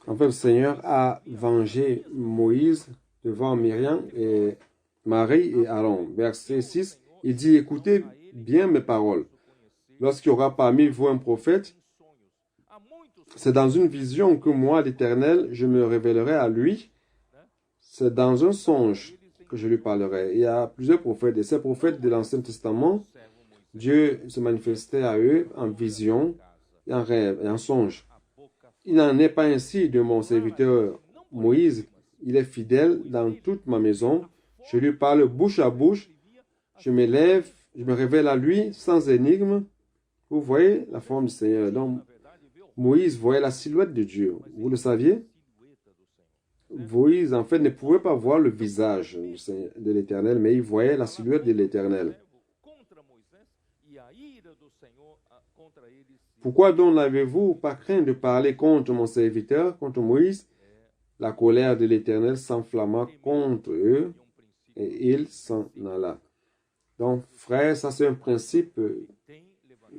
en fait, le Seigneur a vengé Moïse devant Myriam et Marie et Aaron. Verset 6, il dit, écoutez bien mes paroles. Lorsqu'il y aura parmi vous un prophète, c'est dans une vision que moi, l'Éternel, je me révélerai à lui. C'est dans un songe que je lui parlerai. Il y a plusieurs prophètes, et ces prophètes de l'Ancien Testament, Dieu se manifestait à eux en vision, en rêve et en songe. Il n'en est pas ainsi de mon serviteur Moïse. Il est fidèle dans toute ma maison. Je lui parle bouche à bouche. Je me lève, je me révèle à lui sans énigme. Vous voyez la forme du Seigneur. Donc, Moïse voyait la silhouette de Dieu. Vous le saviez? Moïse, en fait, ne pouvait pas voir le visage de l'Éternel, mais il voyait la silhouette de l'Éternel. Pourquoi donc n'avez-vous pas craint de parler contre mon serviteur, contre Moïse? La colère de l'Éternel s'enflamma contre eux et il s'en alla. Donc, frère, ça c'est un principe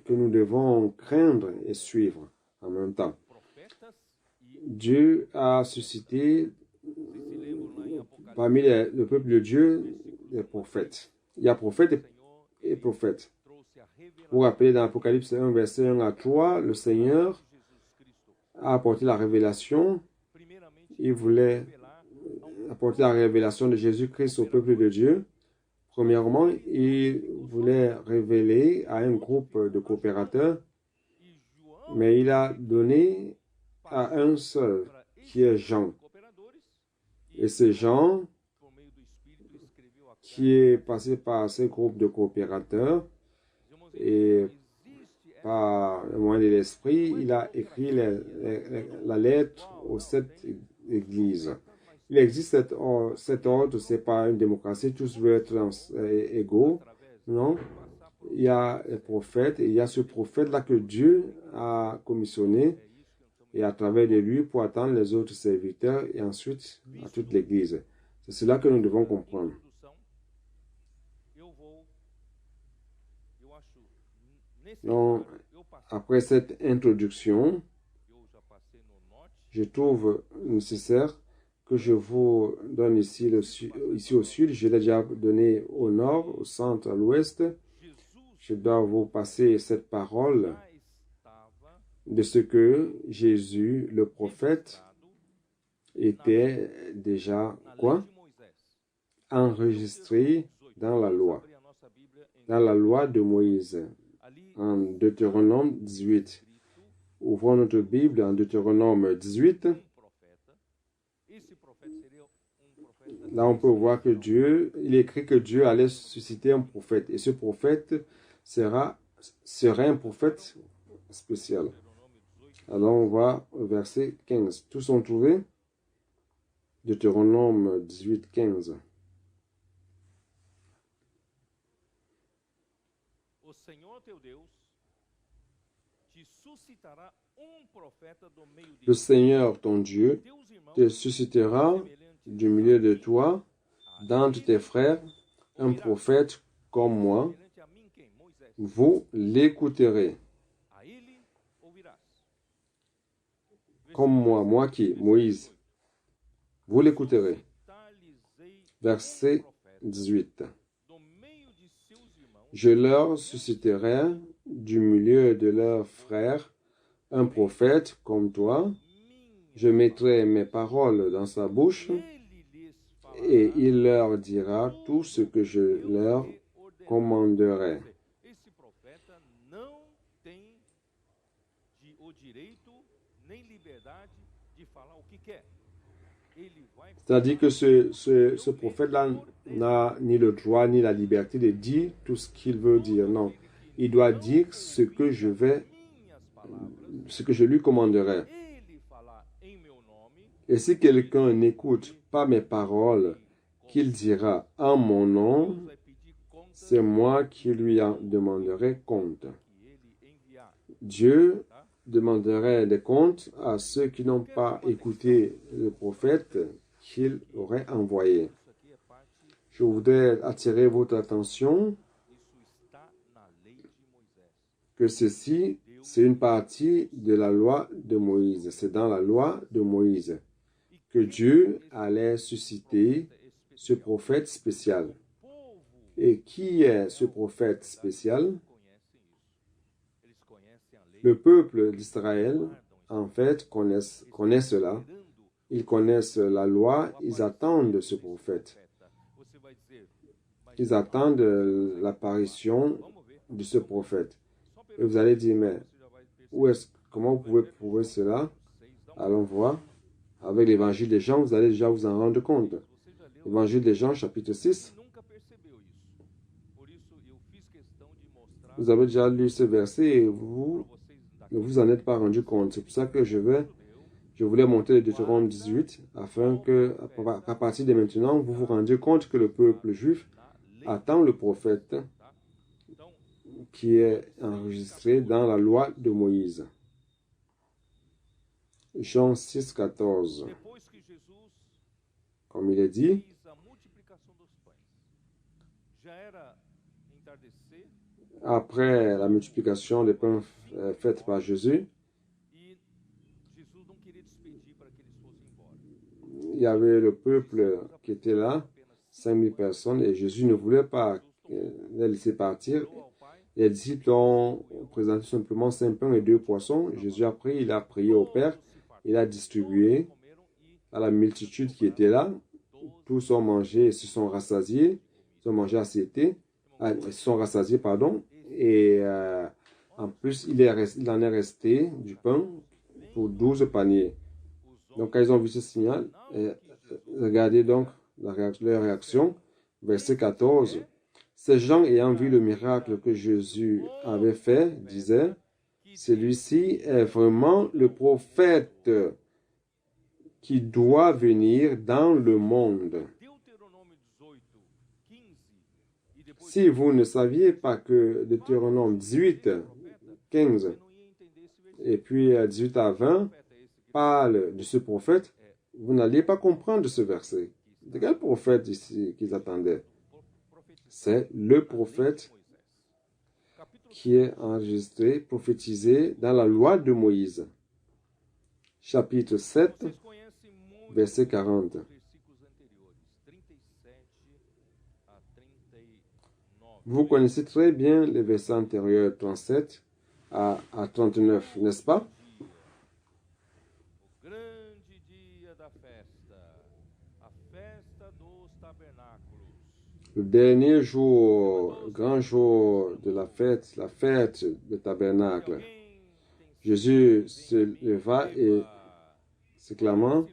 que nous devons craindre et suivre en même temps. Dieu a suscité parmi le peuple de Dieu des prophètes. Il y a prophètes et prophètes. Vous vous rappelez dans Apocalypse 1, verset 1 à 3, le Seigneur a apporté la révélation. Il voulait apporter la révélation de Jésus-Christ au peuple de Dieu. Premièrement, il voulait révéler à un groupe de coopérateurs, mais il a donné à un seul, qui est Jean. Et c'est Jean qui est passé par ce groupe de coopérateurs. Et par le moyen de l'esprit, il a écrit la lettre aux 7 églises. Il existe cet ordre, ce n'est pas une démocratie, tous veulent être égaux. Non, il y a les prophètes, et il y a ce prophète-là que Dieu a commissionné, et à travers de lui pour attendre les autres serviteurs, et ensuite à toute l'église. C'est cela que nous devons comprendre. Donc, après cette introduction, je trouve nécessaire que je vous donne ici au sud. Je l'ai déjà donné au nord, au centre, à l'ouest. Je dois vous passer cette parole de ce que Jésus, le prophète, était déjà quoi? Enregistré dans la loi de Moïse, en Deutéronome 18. Ouvrons notre Bible en Deutéronome 18. Là, on peut voir que il écrit que Dieu allait susciter un prophète. Et ce prophète serait un prophète spécial. Alors, on va au verset 15. Tous ont trouvé? Deutéronome 18, 15. Le Seigneur, ton Dieu, te suscitera du milieu de toi, d'entre tes frères, un prophète comme moi. Vous l'écouterez. Comme moi qui? Moïse. Vous l'écouterez. Verset 18. Je leur susciterai du milieu de leurs frères un prophète comme toi. Je mettrai mes paroles dans sa bouche et il leur dira tout ce que je leur commanderai. C'est-à-dire que ce prophète-là n'a ni le droit ni la liberté de dire tout ce qu'il veut dire. Non, il doit dire ce que je lui commanderai. Et si quelqu'un n'écoute pas mes paroles, qu'il dira en mon nom, c'est moi qui lui en demanderai compte. Dieu demanderait des comptes à ceux qui n'ont pas écouté le prophète qu'il aurait envoyé. Je voudrais attirer votre attention que ceci, c'est une partie de la loi de Moïse. C'est dans la loi de Moïse que Dieu allait susciter ce prophète spécial. Et qui est ce prophète spécial? Le peuple d'Israël, en fait, connaît cela. Ils connaissent la loi, ils attendent ce prophète. Ils attendent l'apparition de ce prophète. Et vous allez dire, mais comment vous pouvez prouver cela? Allons voir. Avec l'évangile des Jean, vous allez déjà vous en rendre compte. Évangile des Jean, chapitre 6. Vous avez déjà lu ce verset et vous ne vous en êtes pas rendu compte. C'est pour ça que je voulais monter le Deutéronome 18 afin que, à partir de maintenant, vous vous rendiez compte que le peuple juif attend le prophète qui est enregistré dans la loi de Moïse. Jean 6, 14. Comme il est dit, après la multiplication des pains faite par Jésus, il y avait le peuple qui était là, 5000 personnes, et Jésus ne voulait pas les laisser partir. Les disciples ont présenté simplement 5 pains et 2 poissons. Jésus a pris, il a prié au Père, il a distribué à la multitude qui était là. Tous ont mangé et se sont rassasiés. Ils ont mangé à satiété. Ils se sont rassasiés, pardon. Et en plus, il en est resté du pain pour 12 paniers. Donc, quand ils ont vu ce signal, regardez donc leur réaction. Verset 14. Ces gens ayant vu le miracle que Jésus avait fait disaient, celui-ci est vraiment le prophète qui doit venir dans le monde. Si vous ne saviez pas que Deutéronome 18, 15 et puis 18 à 20 parle de ce prophète, vous n'alliez pas comprendre ce verset. De quel prophète ici qu'ils attendaient? C'est le prophète qui est enregistré, prophétisé dans la loi de Moïse. Chapitre 7, verset 40. Vous connaissez très bien les versets antérieurs 37 à 39, n'est-ce pas? Le dernier jour, le grand jour de la fête du tabernacle, Jésus se leva et s'exclama,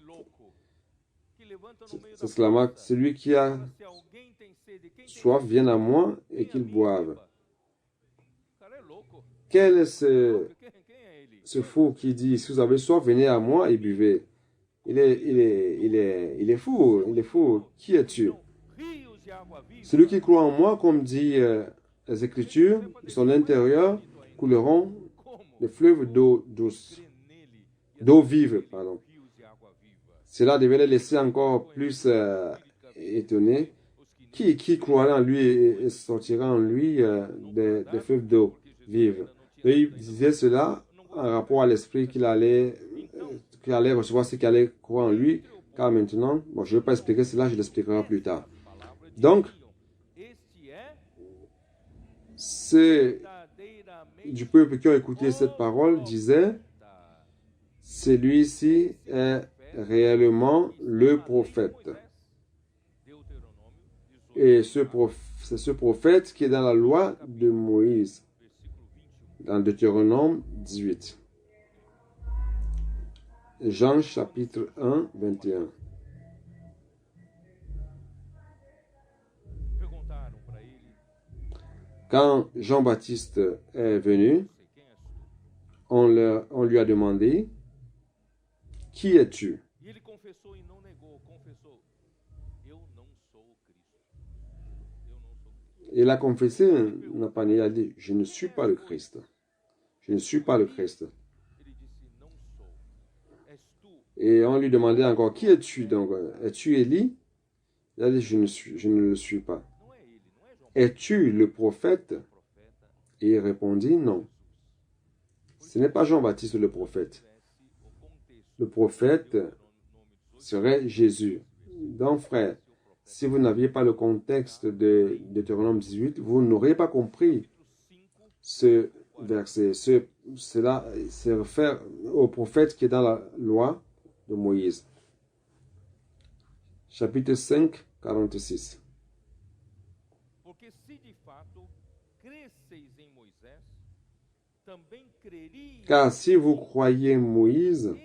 celui qui a soif vienne à moi et qu'il boive. Quel est ce fou qui dit, si vous avez soif, venez à moi et buvez? Il est fou. Qui es-tu? Celui qui croit en moi, comme dit les Écritures, de son intérieur couleront des fleuves d'eau douce, d'eau vive, pardon. Cela devait les laisser encore plus étonnés. Qui croira en lui et sortira en lui des fleuves d'eau vive? Et il disait cela en rapport à l'esprit qu'il allait recevoir, ce qui allait croire en lui, car maintenant, je ne vais pas expliquer cela, je l'expliquerai plus tard. Donc, ceux du peuple qui ont écouté cette parole disaient, celui-ci est réellement le prophète. Et c'est ce prophète qui est dans la loi de Moïse, dans Deutéronome 18. Jean chapitre 1, 21. Quand Jean-Baptiste est venu, on lui a demandé, qui es-tu? Il a confessé, n'a pas nié, il a dit, je ne suis pas le Christ. Je ne suis pas le Christ. Et on lui demandait encore, qui es-tu donc? Es-tu Élie? Il a dit, je ne le suis pas. Es-tu le prophète? Et il répondit, non. Ce n'est pas Jean-Baptiste le prophète. Le prophète serait Jésus. Donc, frère, si vous n'aviez pas le contexte de Deutéronome 18, vous n'auriez pas compris ce verset. Cela se réfère au prophète qui est dans la loi de Moïse. Chapitre 5, 46. Car si vous croyez Moïse,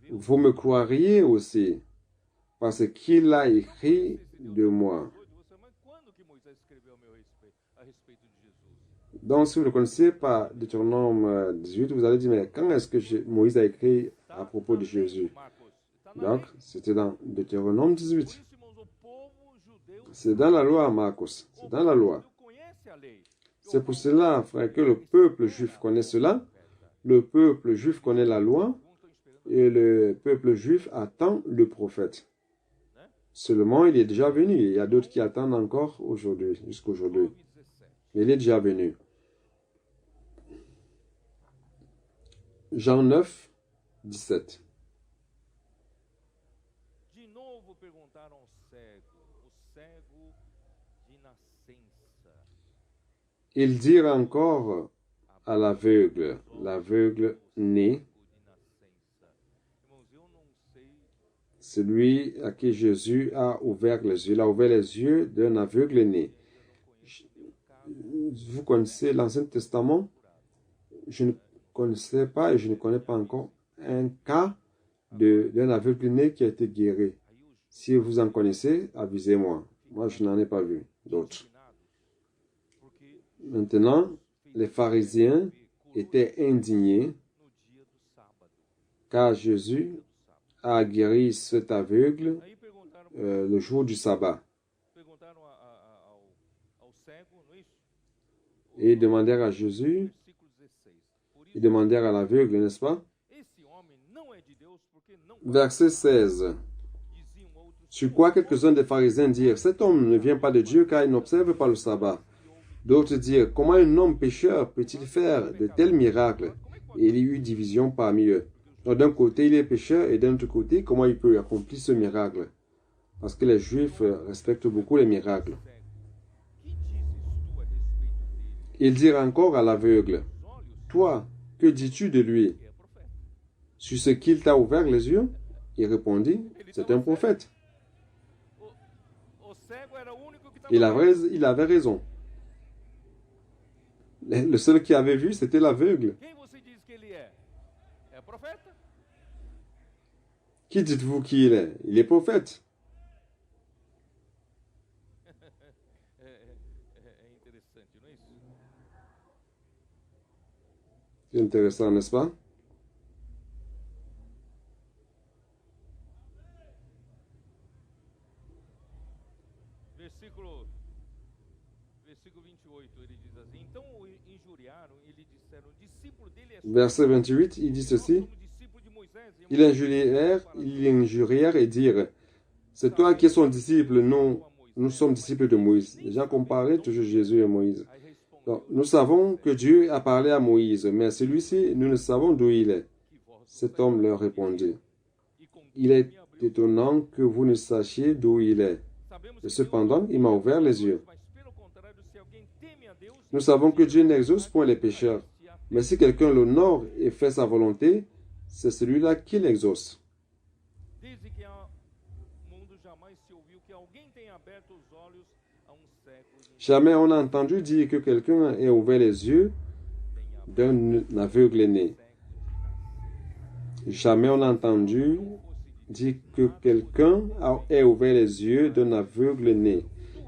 vous me croiriez aussi, parce qu'il a écrit de moi. Donc, si vous ne connaissez pas Deutéronome 18, vous allez dire, mais quand est-ce que Moïse a écrit à propos de Jésus? Donc, c'était dans Deutéronome 18. C'est dans la loi, Marcos. C'est dans la loi. C'est pour cela, frère, que le peuple juif connaît cela. Le peuple juif connaît la loi. Et le peuple juif attend le prophète. Seulement, il est déjà venu. Il y a d'autres qui attendent encore aujourd'hui, jusqu'aujourd'hui. Mais il est déjà venu. Jean 9, 17. Ils dirent encore à l'aveugle né, celui à qui Jésus a ouvert les yeux. Il a ouvert les yeux d'un aveugle né. Vous connaissez l'Ancien Testament? Je ne connaissais pas et je ne connais pas encore un cas d'un aveugle né qui a été guéri. Si vous en connaissez, avisez-moi. Moi, je n'en ai pas vu d'autres. Maintenant, les pharisiens était indigné car Jésus a guéri cet aveugle le jour du sabbat. Et ils demandèrent à Jésus, ils demandèrent à l'aveugle, n'est-ce pas? Verset 16. Sur quoi quelques-uns des pharisiens dirent, cet homme ne vient pas de Dieu car il n'observe pas le sabbat. D'autres dirent, comment un homme pécheur peut-il faire de tels miracles? Et il y eut division parmi eux. Donc d'un côté, il est pécheur et d'un autre côté, comment il peut accomplir ce miracle? Parce que les Juifs respectent beaucoup les miracles. Ils dirent encore à l'aveugle, toi, que dis-tu de lui? Sur ce qu'il t'a ouvert les yeux? Il répondit, c'est un prophète. Il avait raison. Le seul qui avait vu, c'était l'aveugle. Qui dites-vous qui il est? Il est prophète. C'est intéressant, n'est-ce pas? Verset 28, il dit ceci. Ils injurièrent et dirent, c'est toi qui es son disciple, nous sommes disciples de Moïse. Les gens comparaient toujours Jésus et Moïse. Donc, nous savons que Dieu a parlé à Moïse, mais celui-ci, nous ne savons d'où il est. Cet homme leur répondit, il est étonnant que vous ne sachiez d'où il est. Et cependant, il m'a ouvert les yeux. Nous savons que Dieu n'exauce point les pécheurs, mais si quelqu'un l'honore et fait sa volonté, c'est celui-là qui l'exauce. Jamais on n'a entendu dire que quelqu'un ait ouvert les yeux d'un aveugle né. Jamais on n'a entendu dire que quelqu'un ait ouvert les yeux d'un aveugle né.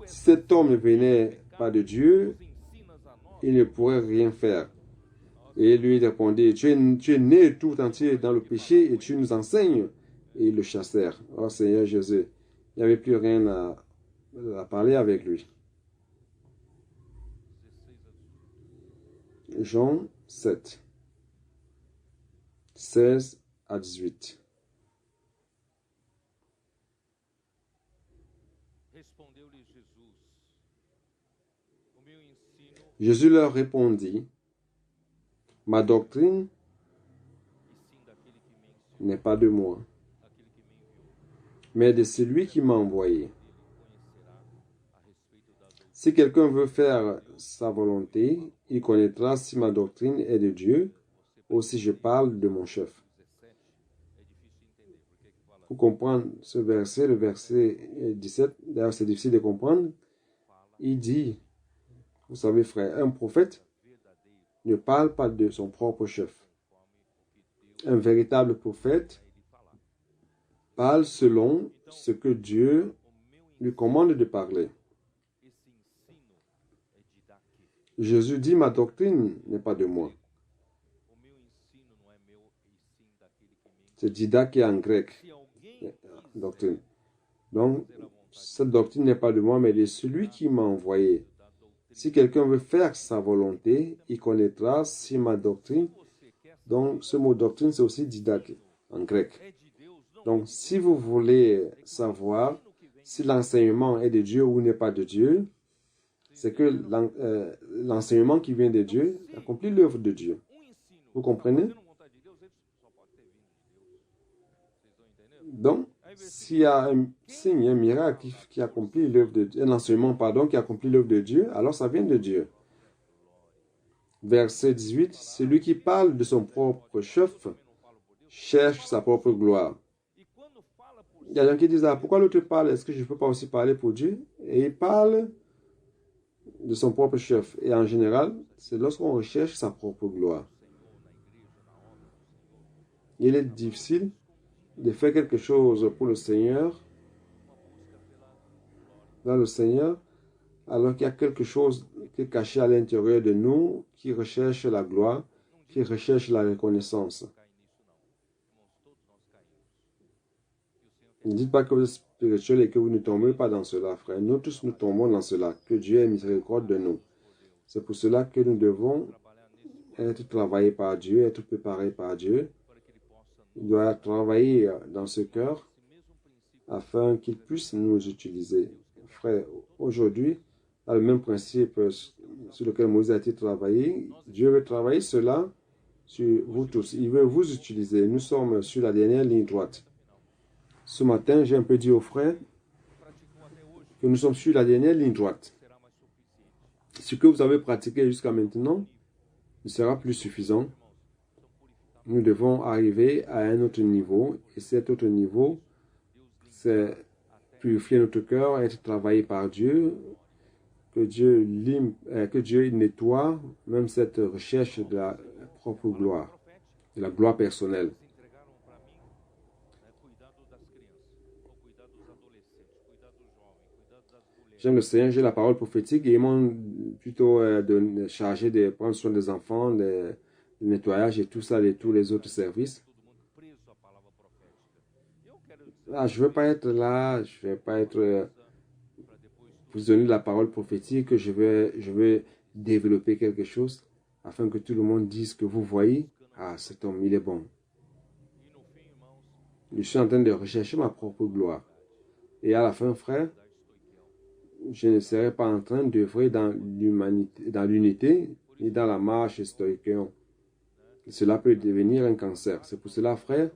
Si cet homme ne venait pas de Dieu, il ne pourrait rien faire. Et lui répondit, tu es né tout entier dans le péché et tu nous enseignes. Et ils le chassèrent. Oh Seigneur Jésus, il n'y avait plus rien à parler avec lui. Jean 7, 16 à 18. Jésus leur répondit, ma doctrine n'est pas de moi, mais de celui qui m'a envoyé. Si quelqu'un veut faire sa volonté, il connaîtra si ma doctrine est de Dieu ou si je parle de mon chef. Pour comprendre ce verset, le verset 17, d'ailleurs c'est difficile de comprendre, il dit, vous savez frère, un prophète ne parle pas de son propre chef. Un véritable prophète parle selon ce que Dieu lui commande de parler. Jésus dit, ma doctrine n'est pas de moi. C'est didache en grec. Doctrine. Donc, cette doctrine n'est pas de moi, mais de celui qui m'a envoyé. Si quelqu'un veut faire sa volonté, il connaîtra si ma doctrine. Donc, ce mot doctrine, c'est aussi didache en grec. Donc, si vous voulez savoir si l'enseignement est de Dieu ou n'est pas de Dieu, c'est que l'enseignement qui vient de Dieu accomplit l'œuvre de Dieu. Vous comprenez? Donc, s'il y a un signe, un miracle qui accomplit l'œuvre de Dieu, un enseignement, pardon, qui accomplit l'œuvre de Dieu, alors ça vient de Dieu. Verset 18, celui qui parle de son propre chef cherche sa propre gloire. Il y a des gens qui disent, ah, pourquoi l'autre parle? Est-ce que je ne peux pas aussi parler pour Dieu? Et il parle de son propre chef. Et en général, c'est lorsqu'on recherche sa propre gloire. Il est difficile de faire quelque chose pour le Seigneur, dans le Seigneur, alors qu'il y a quelque chose qui est caché à l'intérieur de nous, qui recherche la gloire, qui recherchent la reconnaissance. Ne dites pas que vous êtes spirituel et que vous ne tombez pas dans cela, frère. Nous tous, nous tombons dans cela. Que Dieu ait miséricorde de nous. C'est pour cela que nous devons être travaillés par Dieu, être préparés par Dieu. Il doit travailler dans ce cœur afin qu'il puisse nous utiliser. Frère, aujourd'hui, dans le même principe sur lequel Moïse a été travaillé, Dieu veut travailler cela sur vous tous. Il veut vous utiliser. Nous sommes sur la dernière ligne droite. Ce matin, j'ai un peu dit aux frères que nous sommes sur la dernière ligne droite. Ce que vous avez pratiqué jusqu'à maintenant ne sera plus suffisant. Nous devons arriver à un autre niveau. Et cet autre niveau, c'est purifier notre cœur, être travaillé par Dieu, que Dieu nettoie même cette recherche de la propre gloire, de la gloire personnelle. J'aime le Seigneur, j'ai la parole prophétique et ils m'ont plutôt chargé de prendre soin des enfants, le nettoyage et tout ça, et tous les autres services. Ah, je ne veux pas être là, je ne vais pas être vous donner la parole prophétique, je vais développer quelque chose afin que tout le monde dise que vous voyez, ah, cet homme, il est bon. Je suis en train de rechercher ma propre gloire. Et à la fin, frère, je ne serai pas en train d'œuvrer dans l'unité ni dans la marche stoïque. Cela peut devenir un cancer. C'est pour cela, frère,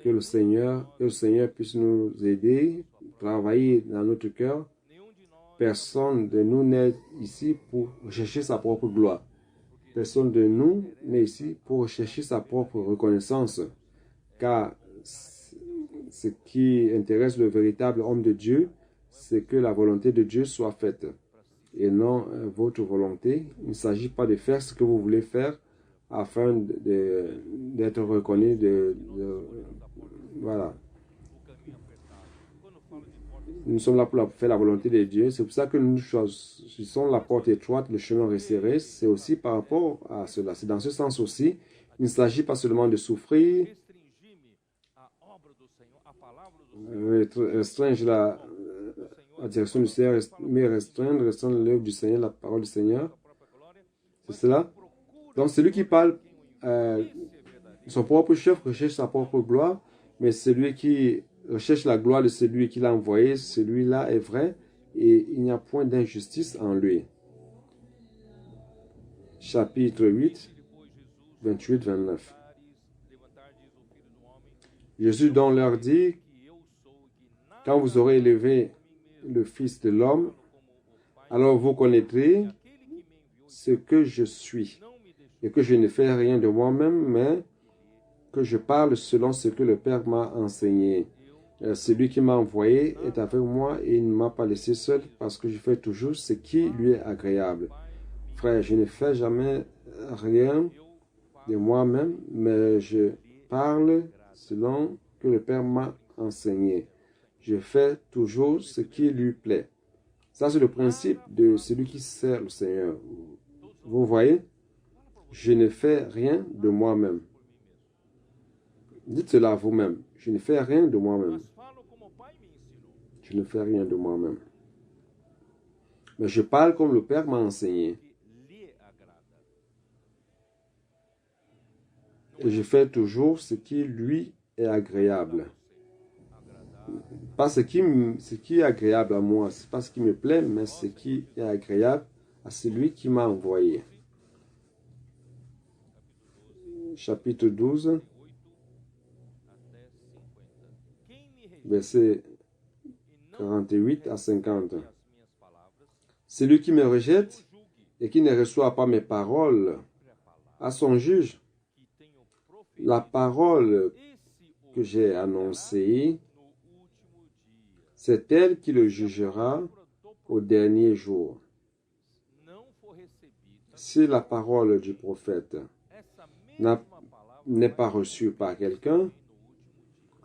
que le Seigneur puisse nous aider, travailler dans notre cœur. Personne de nous n'est ici pour rechercher sa propre gloire. Personne de nous n'est ici pour rechercher sa propre reconnaissance. Car ce qui intéresse le véritable homme de Dieu, c'est que la volonté de Dieu soit faite et non votre volonté. Il ne s'agit pas de faire ce que vous voulez faire afin d'être reconnu. Voilà. Nous sommes là pour faire la volonté de Dieu. C'est pour ça que nous choisissons la porte étroite, le chemin resserré. C'est aussi par rapport à cela. C'est dans ce sens aussi. Il ne s'agit pas seulement de souffrir, restreindre la direction du Seigneur, mais restreindre l'œuvre du Seigneur, la parole du Seigneur. C'est cela. Donc, celui qui parle, son propre chef recherche sa propre gloire, mais celui qui recherche la gloire de celui qui l'a envoyé, celui-là est vrai et il n'y a point d'injustice en lui. Chapitre 8, 28-29. Jésus donc leur dit, quand vous aurez élevé le Fils de l'homme, alors vous connaîtrez ce que je suis, et que je ne fais rien de moi-même, mais que je parle selon ce que le Père m'a enseigné. Celui qui m'a envoyé est avec moi et il ne m'a pas laissé seul parce que je fais toujours ce qui lui est agréable. Frère, je ne fais jamais rien de moi-même, mais je parle selon que le Père m'a enseigné. Je fais toujours ce qui lui plaît. Ça, c'est le principe de celui qui sert le Seigneur. Vous voyez, je ne fais rien de moi-même. Dites cela à vous-même. Je ne fais rien de moi-même. Je ne fais rien de moi-même. Mais je parle comme le Père m'a enseigné. Et je fais toujours ce qui lui est agréable. Pas ce qui est agréable à moi, c'est pas ce qui me plaît, mais ce qui est agréable à celui qui m'a envoyé. Chapitre 12, versets 48 à 50. Celui qui me rejette et qui ne reçoit pas mes paroles à son juge. La parole que j'ai annoncée, c'est elle qui le jugera au dernier jour. Si la parole du prophète n'est pas reçue par quelqu'un,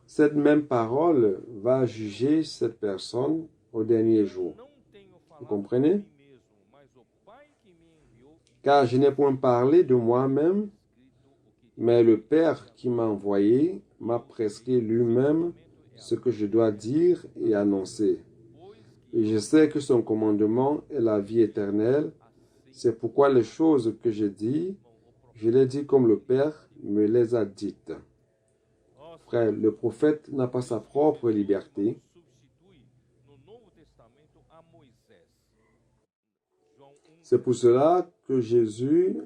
cette même parole va juger cette personne au dernier jour. Vous comprenez? Car je n'ai point parlé de moi-même, Mais le Père qui m'a envoyé m'a prescrit lui-même ce que je dois dire et annoncer. Et je sais que son commandement est la vie éternelle. C'est pourquoi les choses que je dis, je les dis comme le Père me les a dites. Frère, le prophète n'a pas sa propre liberté. C'est pour cela que Jésus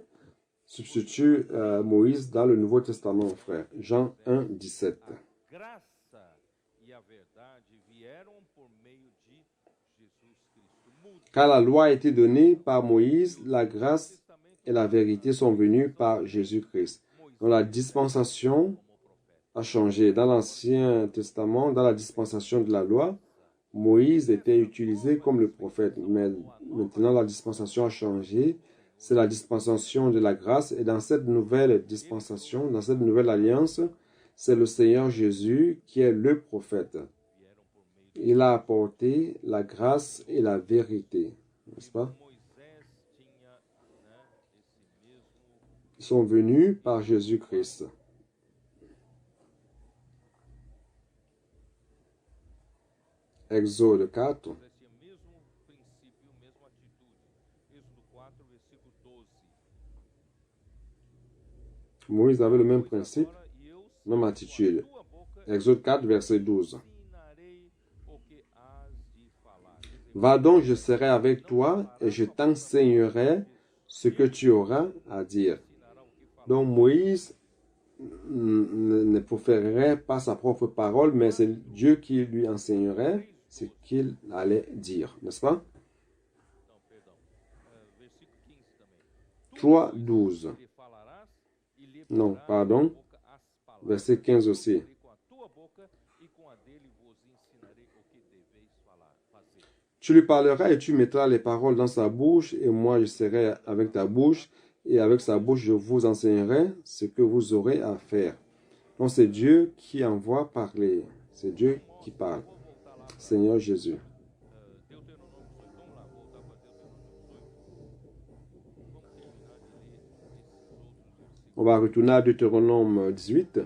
substitue Moïse dans le Nouveau Testament, frère. Jean 1, 17. Car la loi a été donnée par Moïse, la grâce et la vérité sont venues par Jésus-Christ. Donc la dispensation a changé. Dans l'Ancien Testament, dans la dispensation de la loi, Moïse était utilisé comme le prophète. Mais maintenant, la dispensation a changé. C'est la dispensation de la grâce. Et dans cette nouvelle dispensation, dans cette nouvelle alliance, c'est le Seigneur Jésus qui est le prophète. Il a apporté la grâce et la vérité. N'est-ce pas? Ils sont venus par Jésus-Christ. Exode 4. Moïse avait le même principe, même attitude. Exode 4, verset 12. Va donc, je serai avec toi et je t'enseignerai ce que tu auras à dire. Donc Moïse ne proférerait pas sa propre parole, mais c'est Dieu qui lui enseignerait ce qu'il allait dire, n'est-ce pas? 3, 12. Non, pardon. Verset 15 aussi. Tu lui parleras et tu mettras les paroles dans sa bouche, et moi je serai avec ta bouche, et avec sa bouche je vous enseignerai ce que vous aurez à faire. Donc c'est Dieu qui envoie parler. C'est Dieu qui parle. Seigneur Jésus. On va retourner à Deutéronome 18.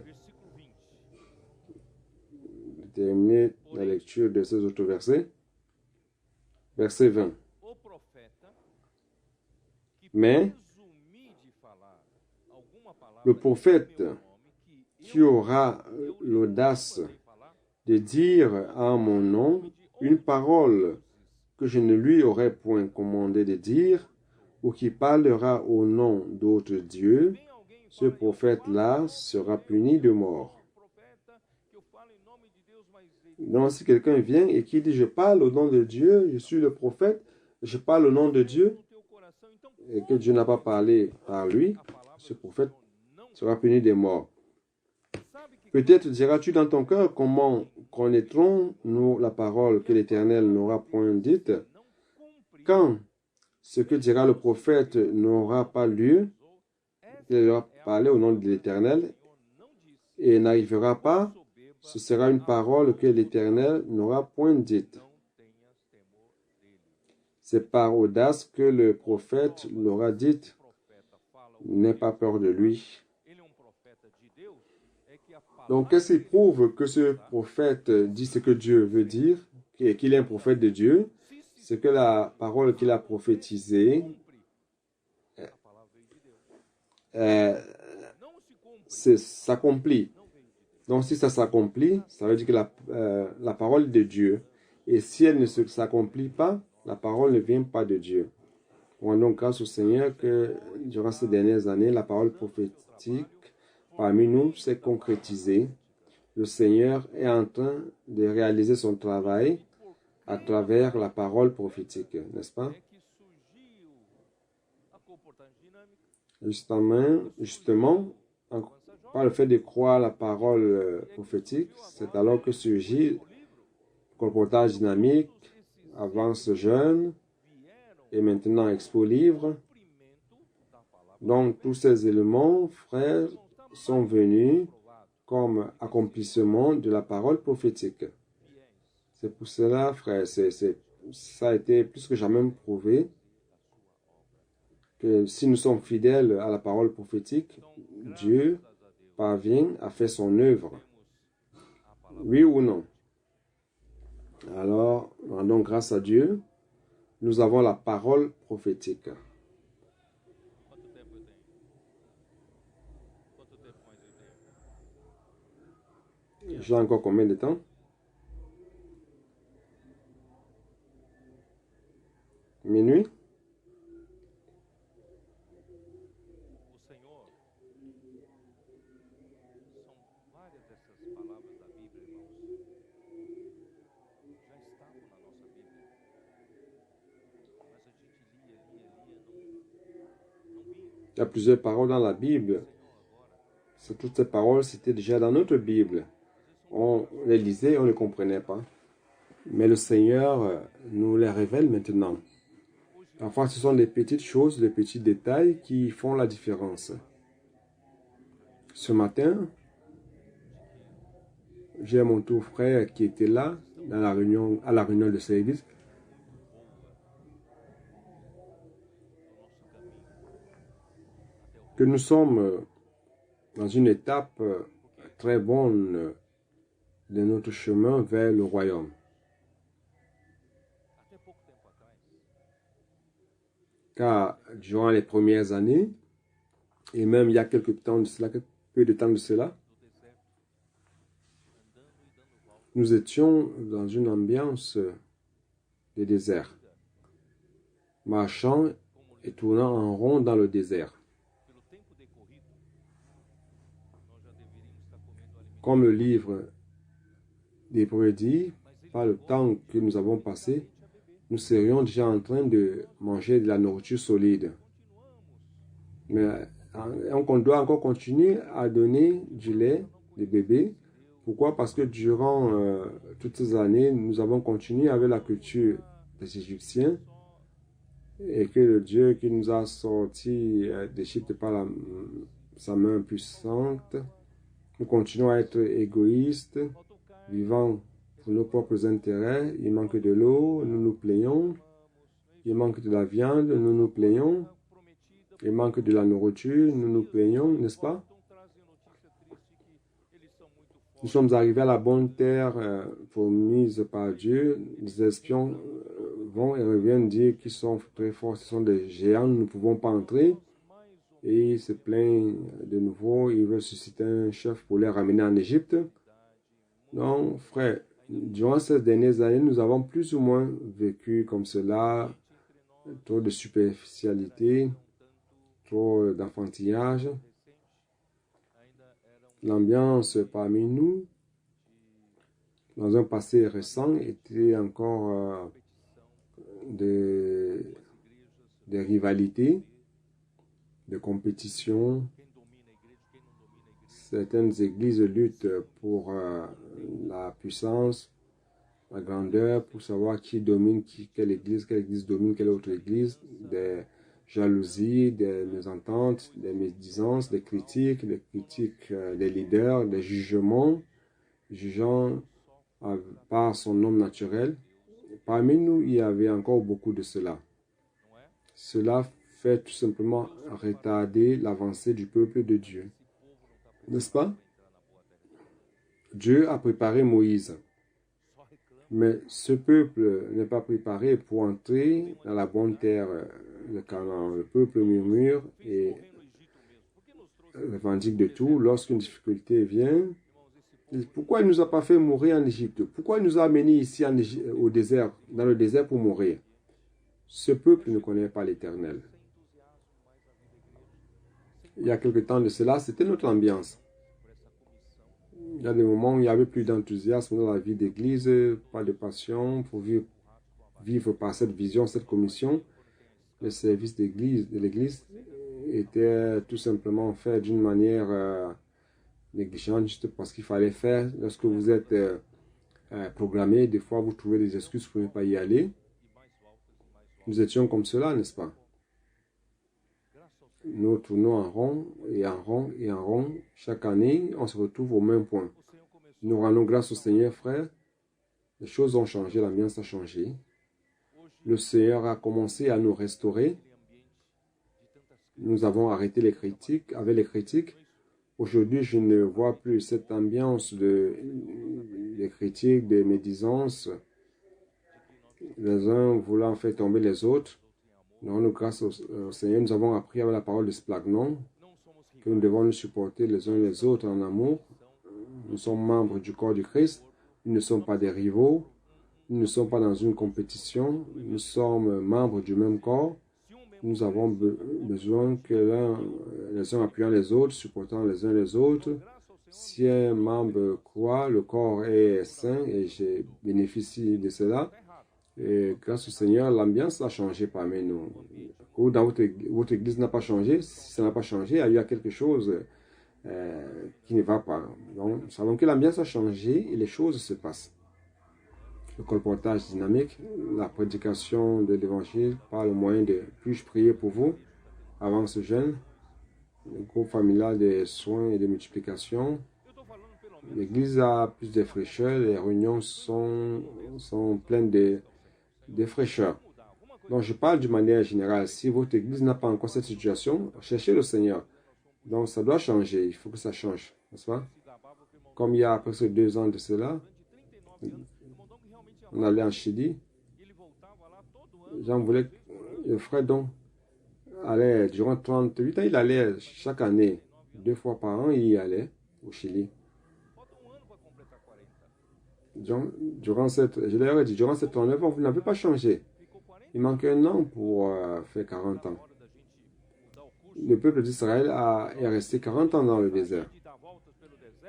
Terminer la lecture de ces autres versets. Verset 20. Mais le prophète qui aura l'audace de dire en mon nom une parole que je ne lui aurais point commandé de dire, ou qui parlera au nom d'autres dieux, ce prophète-là sera puni de mort. Donc, si quelqu'un vient et qui dit, je parle au nom de Dieu, je suis le prophète, je parle au nom de Dieu, et que Dieu n'a pas parlé par lui, ce prophète sera puni de mort. Peut-être diras-tu dans ton cœur, comment connaîtrons-nous la parole que l'Éternel n'aura point dite, quand ce que dira le prophète n'aura pas lieu, il aura parlé au nom de l'Éternel, et n'arrivera pas, ce sera une parole que l'Éternel n'aura point dite. C'est par audace que le prophète l'aura dite. N'aie pas peur de lui. Donc, qu'est-ce qui prouve que ce prophète dit ce que Dieu veut dire, et qu'il est un prophète de Dieu? C'est que la parole qu'il a prophétisée s'accomplit. Donc, si ça s'accomplit, ça veut dire que la parole est de Dieu. Et si elle ne s'accomplit pas, la parole ne vient pas de Dieu. On a donc grâce au Seigneur que durant ces dernières années, la parole prophétique parmi nous s'est concrétisée. Le Seigneur est en train de réaliser son travail à travers la parole prophétique, n'est-ce pas? Justement, par le fait de croire la parole prophétique, c'est alors que surgit le colportage dynamique, avance jeune, et maintenant Expo Livre. Donc, tous ces éléments, frères, sont venus comme accomplissement de la parole prophétique. C'est pour cela, frère, ça a été plus que jamais prouvé que si nous sommes fidèles à la parole prophétique, Dieu parvient à faire son œuvre. Oui ou non? Alors, rendons grâce à Dieu. Nous avons la parole prophétique. J'ai encore combien de temps? Minuit? Il y a plusieurs paroles dans la Bible. Toutes ces paroles, c'était déjà dans notre Bible. On les lisait, on ne les comprenait pas. Mais le Seigneur nous les révèle maintenant. Parfois, ce sont des petites choses, des petits détails qui font la différence. Ce matin, j'ai mon tout frère qui était là dans la réunion, à la réunion de service. Que nous sommes dans une étape très bonne de notre chemin vers le royaume. Car durant les premières années, et même il y a peu de temps de cela, nous étions dans une ambiance de désert, marchant et tournant en rond dans le désert. Comme le livre d'Hébreux dit, par le temps que nous avons passé, nous serions déjà en train de manger de la nourriture solide. Mais on doit encore continuer à donner du lait de bébé. Pourquoi? Parce que durant toutes ces années, nous avons continué avec la culture des Égyptiens et que le Dieu qui nous a sortis d'Égypte par sa main puissante, nous continuons à être égoïstes, vivant pour nos propres intérêts. Il manque de l'eau, nous nous plaignons. Il manque de la viande, nous nous plaignons. Il manque de la nourriture, nous nous plaignons, n'est-ce pas? Nous sommes arrivés à la bonne terre promise par Dieu. Les espions vont et reviennent dire qu'ils sont très forts, ce sont des géants, nous ne pouvons pas entrer. Et ils se plaignent de nouveau, ils veulent susciter un chef pour les ramener en Égypte. Donc, frère, durant ces dernières années, nous avons plus ou moins vécu comme cela, trop de superficialité, trop d'enfantillage. L'ambiance parmi nous, dans un passé récent, était encore des rivalités, de compétition. Certaines églises luttent pour la puissance, la grandeur, pour savoir qui domine quelle église domine quelle autre église, des jalousies, des mésententes, des médisances, des critiques des leaders, des jugements, jugeant par son nom naturel. Parmi nous, il y avait encore beaucoup de cela. Cela fait tout simplement retarder l'avancée du peuple de Dieu. N'est-ce pas? Dieu a préparé Moïse. Mais ce peuple n'est pas préparé pour entrer dans la bonne terre de Canaan. Le peuple murmure et revendique de tout. Lorsqu'une difficulté vient, pourquoi il ne nous a pas fait mourir en Égypte? Pourquoi il nous a amenés ici au désert, dans le désert pour mourir? Ce peuple ne connaît pas l'Éternel. Il y a quelque temps de cela, c'était notre ambiance. Il y a des moments où il n'y avait plus d'enthousiasme dans la vie d'église, pas de passion pour vivre par cette vision, cette commission. Le service de l'église était tout simplement fait d'une manière négligente, juste parce qu'il fallait faire. Lorsque vous êtes programmé, des fois vous trouvez des excuses pour ne pas y aller. Nous étions comme cela, n'est-ce pas? Nous tournons en rond et en rond et en rond. Chaque année, on se retrouve au même point. Nous rendons grâce au Seigneur, frère. Les choses ont changé, l'ambiance a changé. Le Seigneur a commencé à nous restaurer. Nous avons arrêté les critiques. Avec les critiques, Aujourd'hui, je ne vois plus cette ambiance de critiques, de médisances, les uns voulant faire tomber les autres. Non, nous, grâce au Seigneur, nous avons appris avec la parole de Splagnon que nous devons nous supporter les uns les autres en amour. Nous sommes membres du corps du Christ. Nous ne sommes pas des rivaux. Nous ne sommes pas dans une compétition. Nous sommes membres du même corps. Nous avons besoin que les uns appuyant les autres, supportant les uns les autres. Si un membre croit, le corps est sain et je bénéficie de cela. Et grâce au Seigneur, l'ambiance a changé parmi nous. Ou dans votre église n'a pas changé. Si ça n'a pas changé, il y a quelque chose qui ne va pas. Donc, nous savons que l'ambiance a changé et les choses se passent. Le colportage dynamique, la prédication de l'évangile par le moyen de puis-je prier pour vous avant ce jeûne, le groupe familial de soins et de multiplication. L'église a plus de fraîcheur, les réunions sont pleines de fraîcheur. Donc, je parle d'une manière générale. Si votre église n'a pas encore cette situation, cherchez le Seigneur. Donc, ça doit changer. Il faut que ça change, n'est-ce pas? Comme il y a presque 2 ans de cela, on allait en Chili. J'en voulais. Le frère donc allait durant 38 ans, il allait chaque année, 2 fois par an, il y allait au Chili. Durant je leur ai dit, durant cette 39 ans, vous n'avez pas changé. Il manque un an pour faire 40 ans. Le peuple d'Israël est resté 40 ans dans le désert.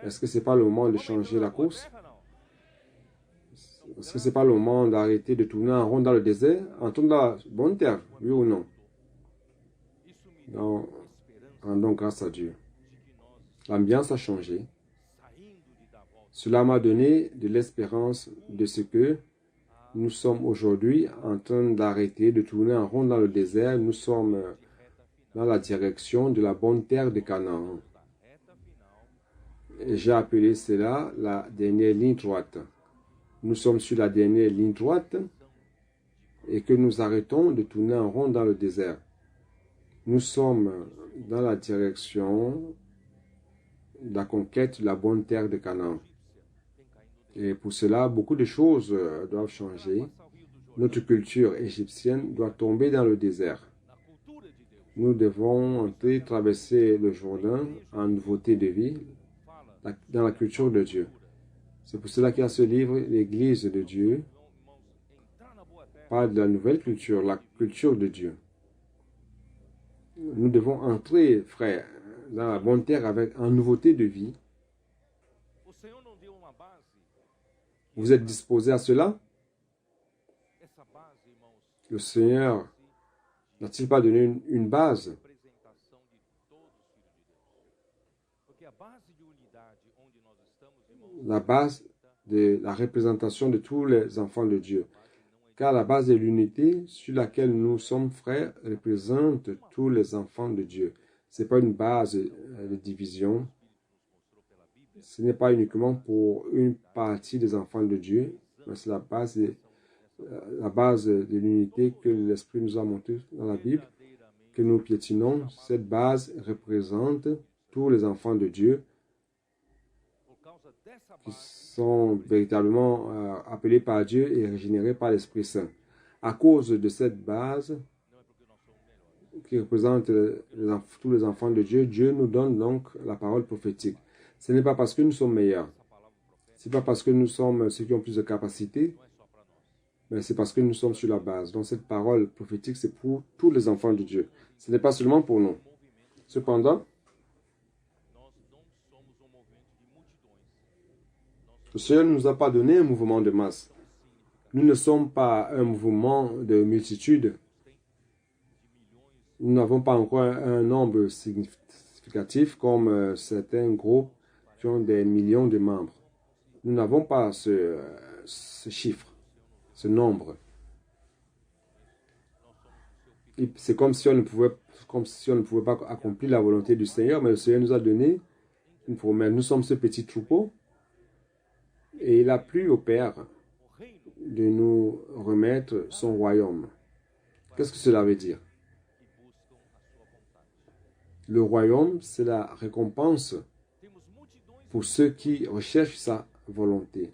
Est-ce que ce n'est pas le moment de changer la course? Est-ce que ce n'est pas le moment d'arrêter de tourner en rond dans le désert, en tournant dans la bonne terre, oui ou non? Donc, rendons grâce à Dieu. L'ambiance a changé. Cela m'a donné de l'espérance de ce que nous sommes aujourd'hui en train d'arrêter de tourner en rond dans le désert. Nous sommes dans la direction de la bonne terre de Canaan. J'ai appelé cela la dernière ligne droite. Nous sommes sur la dernière ligne droite et que nous arrêtons de tourner en rond dans le désert. Nous sommes dans la direction de la conquête de la bonne terre de Canaan. Et pour cela, beaucoup de choses doivent changer. Notre culture égyptienne doit tomber dans le désert. Nous devons traverser le Jourdain en nouveauté de vie dans la culture de Dieu. C'est pour cela qu'il y a ce livre, l'Église de Dieu, parle de la nouvelle culture, la culture de Dieu. Nous devons entrer, frère, dans la bonne terre en nouveauté de vie. Vous êtes disposés à cela? Le Seigneur n'a-t-il pas donné une base? La base de la représentation de tous les enfants de Dieu. Car la base de l'unité sur laquelle nous sommes frères représente tous les enfants de Dieu. Ce n'est pas une base de division. Ce n'est pas uniquement pour une partie des enfants de Dieu, mais c'est la base de l'unité que l'Esprit nous a montré dans la Bible, que nous piétinons. Cette base représente tous les enfants de Dieu qui sont véritablement appelés par Dieu et régénérés par l'Esprit Saint. À cause de cette base qui représente tous les enfants de Dieu, Dieu nous donne donc la parole prophétique. Ce n'est pas parce que nous sommes meilleurs. Ce n'est pas parce que nous sommes ceux qui ont plus de capacités, mais c'est parce que nous sommes sur la base. Donc cette parole prophétique, c'est pour tous les enfants de Dieu. Ce n'est pas seulement pour nous. Cependant, le Seigneur ne nous a pas donné un mouvement de masse. Nous ne sommes pas un mouvement de multitude. Nous n'avons pas encore un nombre significatif comme certains groupes qui ont des millions de membres. Nous n'avons pas ce chiffre, ce nombre. C'est comme si on ne pouvait pas accomplir la volonté du Seigneur, mais le Seigneur nous a donné une promesse. Nous sommes ce petit troupeau et il a plu au Père de nous remettre son royaume. Qu'est-ce que cela veut dire? Le royaume, c'est la récompense pour ceux qui recherchent sa volonté.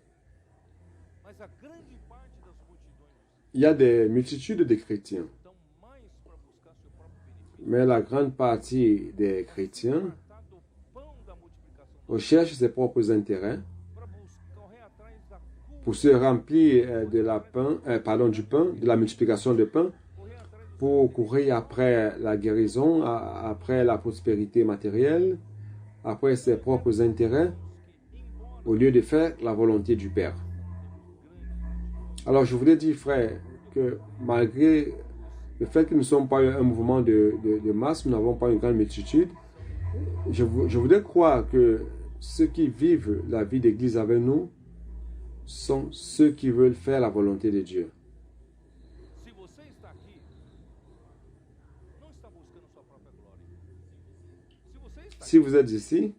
Il y a des multitudes de chrétiens, mais la grande partie des chrétiens recherchent ses propres intérêts pour se remplir de du pain, de la multiplication de pain, pour courir après la guérison, après la prospérité matérielle, après ses propres intérêts, au lieu de faire la volonté du Père. Alors je voulais dire, frère, que malgré le fait que nous ne sommes pas un mouvement de masse, nous n'avons pas une grande multitude, je voudrais croire que ceux qui vivent la vie d'église avec nous sont ceux qui veulent faire la volonté de Dieu. Si vous êtes ici,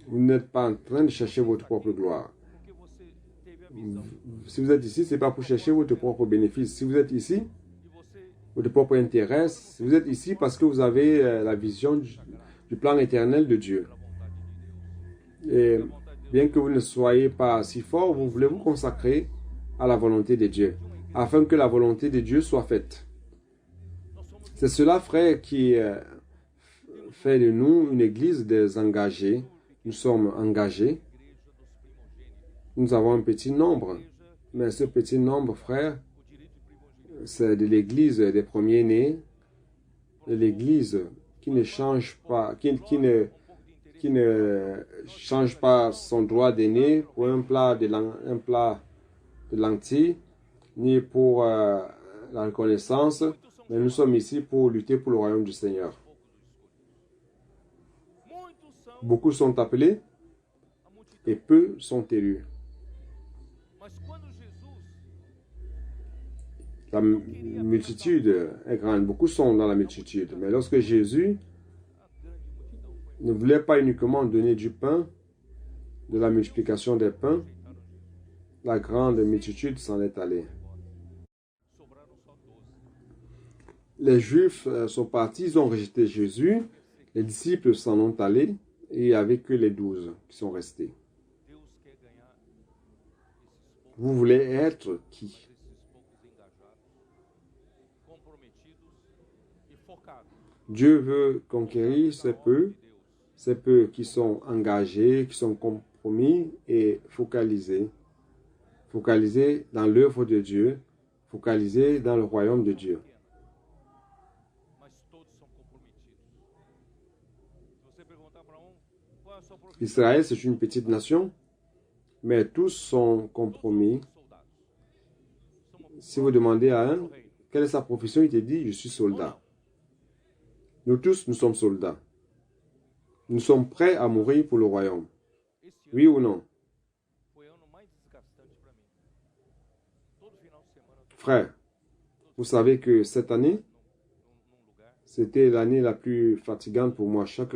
vous n'êtes pas en train de chercher votre propre gloire. Si vous êtes ici, ce n'est pas pour chercher votre propre bénéfice. Si vous êtes ici, votre propre intérêt, si vous êtes ici parce que vous avez la vision du plan éternel de Dieu. Et bien que vous ne soyez pas si fort, vous voulez vous consacrer à la volonté de Dieu, afin que la volonté de Dieu soit faite. C'est cela, frère, qui fait de nous une église des engagés. Nous sommes engagés. Nous avons un petit nombre, mais ce petit nombre, frère, c'est de l'église des premiers-nés, de l'église qui ne change pas, qui ne change pas son droit d'aîné pour un plat de lentilles, ni pour la reconnaissance, mais nous sommes ici pour lutter pour le royaume du Seigneur. Beaucoup sont appelés et peu sont élus. La multitude est grande, beaucoup sont dans la multitude, mais lorsque Jésus ne voulait pas uniquement donner du pain, de la multiplication des pains, la grande multitude s'en est allée. Les Juifs sont partis, ils ont rejeté Jésus, les disciples s'en ont allés, et il n'y avait que les 12 qui sont restés. Vous voulez être qui? Dieu veut conquérir ces peu qui sont engagés, qui sont compromis et focalisés. Focalisés dans l'œuvre de Dieu, focalisés dans le royaume de Dieu. Israël, c'est une petite nation, mais tous sont compromis. Si vous demandez à un, quelle est sa profession, il te dit, je suis soldat. Nous tous, nous sommes soldats. Nous sommes prêts à mourir pour le royaume. Oui ou non? Frère, vous savez que cette année, c'était l'année la plus fatigante pour moi. Chaque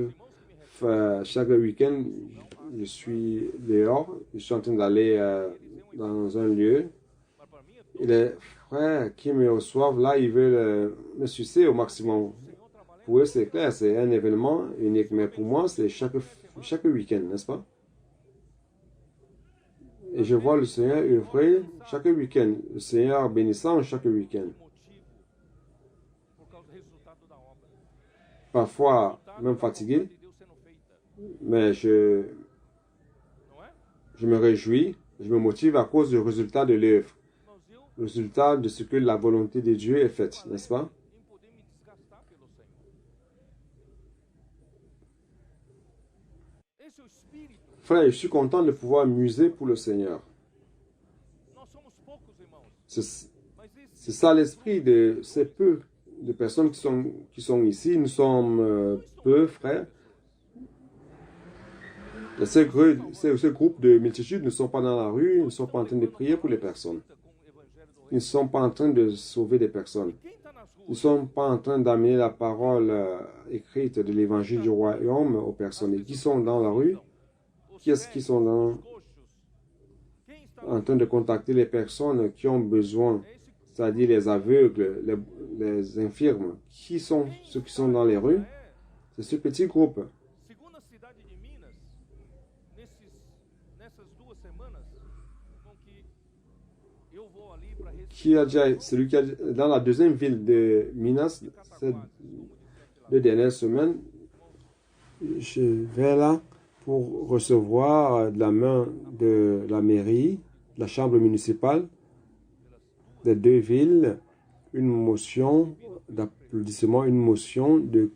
week-end, je suis dehors, je suis en train d'aller dans un lieu. Et les frères qui me reçoivent là, ils veulent me sucer au maximum. Pour eux, c'est clair, c'est un événement unique. Mais pour moi, c'est chaque week-end, n'est-ce pas? Et je vois le Seigneur œuvrer chaque week-end. Le Seigneur bénissant chaque week-end. Parfois, même fatigué. Mais je me réjouis, je me motive à cause du résultat de l'œuvre. Le résultat de ce que la volonté de Dieu est faite, n'est-ce pas? Frère, je suis content de pouvoir muser pour le Seigneur. C'est ça l'esprit de ces peu de personnes qui sont ici. Nous sommes peu, frères. Ces groupes de multitudes ne sont pas dans la rue, ils ne sont pas en train de prier pour les personnes. Ils ne sont pas en train de sauver des personnes. Ils ne sont pas en train d'amener la parole écrite de l'évangile du royaume aux personnes. Et qui sont dans la rue? Qui est-ce qui sont en train de contacter les personnes qui ont besoin, c'est-à-dire les aveugles, les infirmes? Qui sont ceux qui sont dans les rues? C'est ce petit groupe. Celui qui a, dans la deuxième ville de Minas, ces 2 dernières semaines, je vais là pour recevoir de la main de la mairie, de la chambre municipale des 2 villes, une motion d'applaudissement, une motion de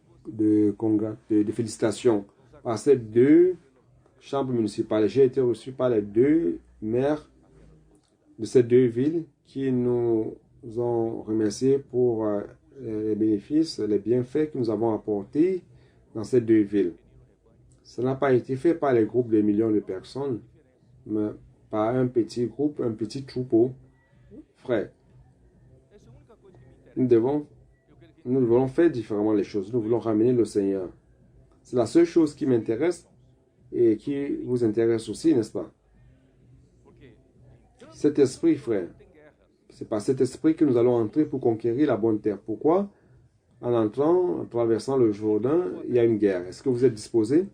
félicitations à ces 2 chambres municipales. J'ai été reçu par les 2 maires de ces 2 villes qui nous ont remerciés pour les bénéfices, les bienfaits que nous avons apportés dans ces 2 villes. Ça n'a pas été fait par les groupes de millions de personnes, mais par un petit groupe, un petit troupeau. Frère, nous devons faire différemment les choses. Nous voulons ramener le Seigneur. C'est la seule chose qui m'intéresse et qui vous intéresse aussi, n'est-ce pas? Cet esprit, frère, c'est par cet esprit que nous allons entrer pour conquérir la bonne terre. Pourquoi? En entrant, en traversant le Jourdain, il y a une guerre. Est-ce que vous êtes disposés?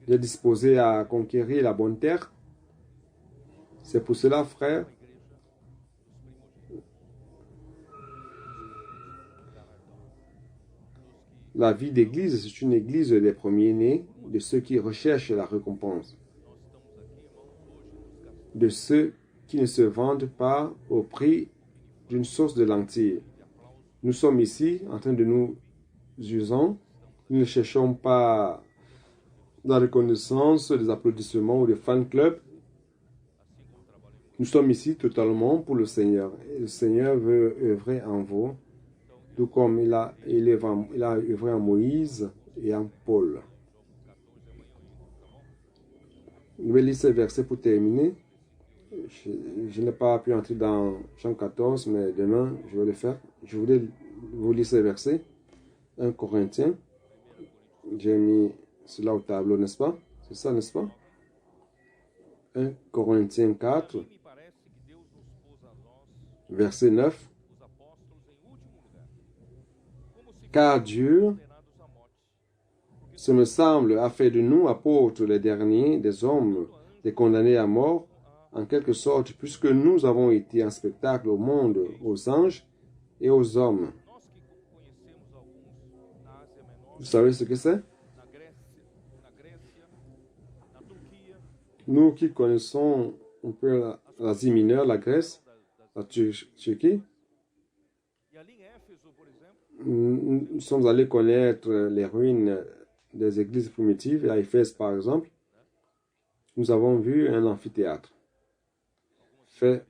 Vous êtes disposés à conquérir la bonne terre? C'est pour cela, frère, la vie d'église, c'est une église des premiers-nés, de ceux qui recherchent la récompense, de ceux qui ne se vendent pas au prix d'une sauce de lentilles. Nous sommes ici en train de nous usant. Nous ne cherchons pas la reconnaissance, des applaudissements ou des fan clubs. Nous sommes ici totalement pour le Seigneur. Et le Seigneur veut œuvrer en vous, tout comme il a œuvré en Moïse et en Paul. Je vais lire ce verset pour terminer. Je n'ai pas pu entrer dans Jean 14, mais demain, je vais le faire. Je voulais vous lire ce verset. 1 Corinthiens. J'ai mis cela au tableau, n'est-ce pas? C'est ça, n'est-ce pas? 1 Corinthiens 4, verset 9. Car Dieu, ce me semble, a fait de nous apôtres les derniers des hommes, des condamnés à mort, en quelque sorte, puisque nous avons été un spectacle au monde, aux anges et aux hommes. Vous savez ce que c'est? Nous qui connaissons un peu l'Asie mineure, la Grèce, la Turquie, nous sommes allés connaître les ruines des églises primitives, à Éphèse par exemple. Nous avons vu un amphithéâtre fait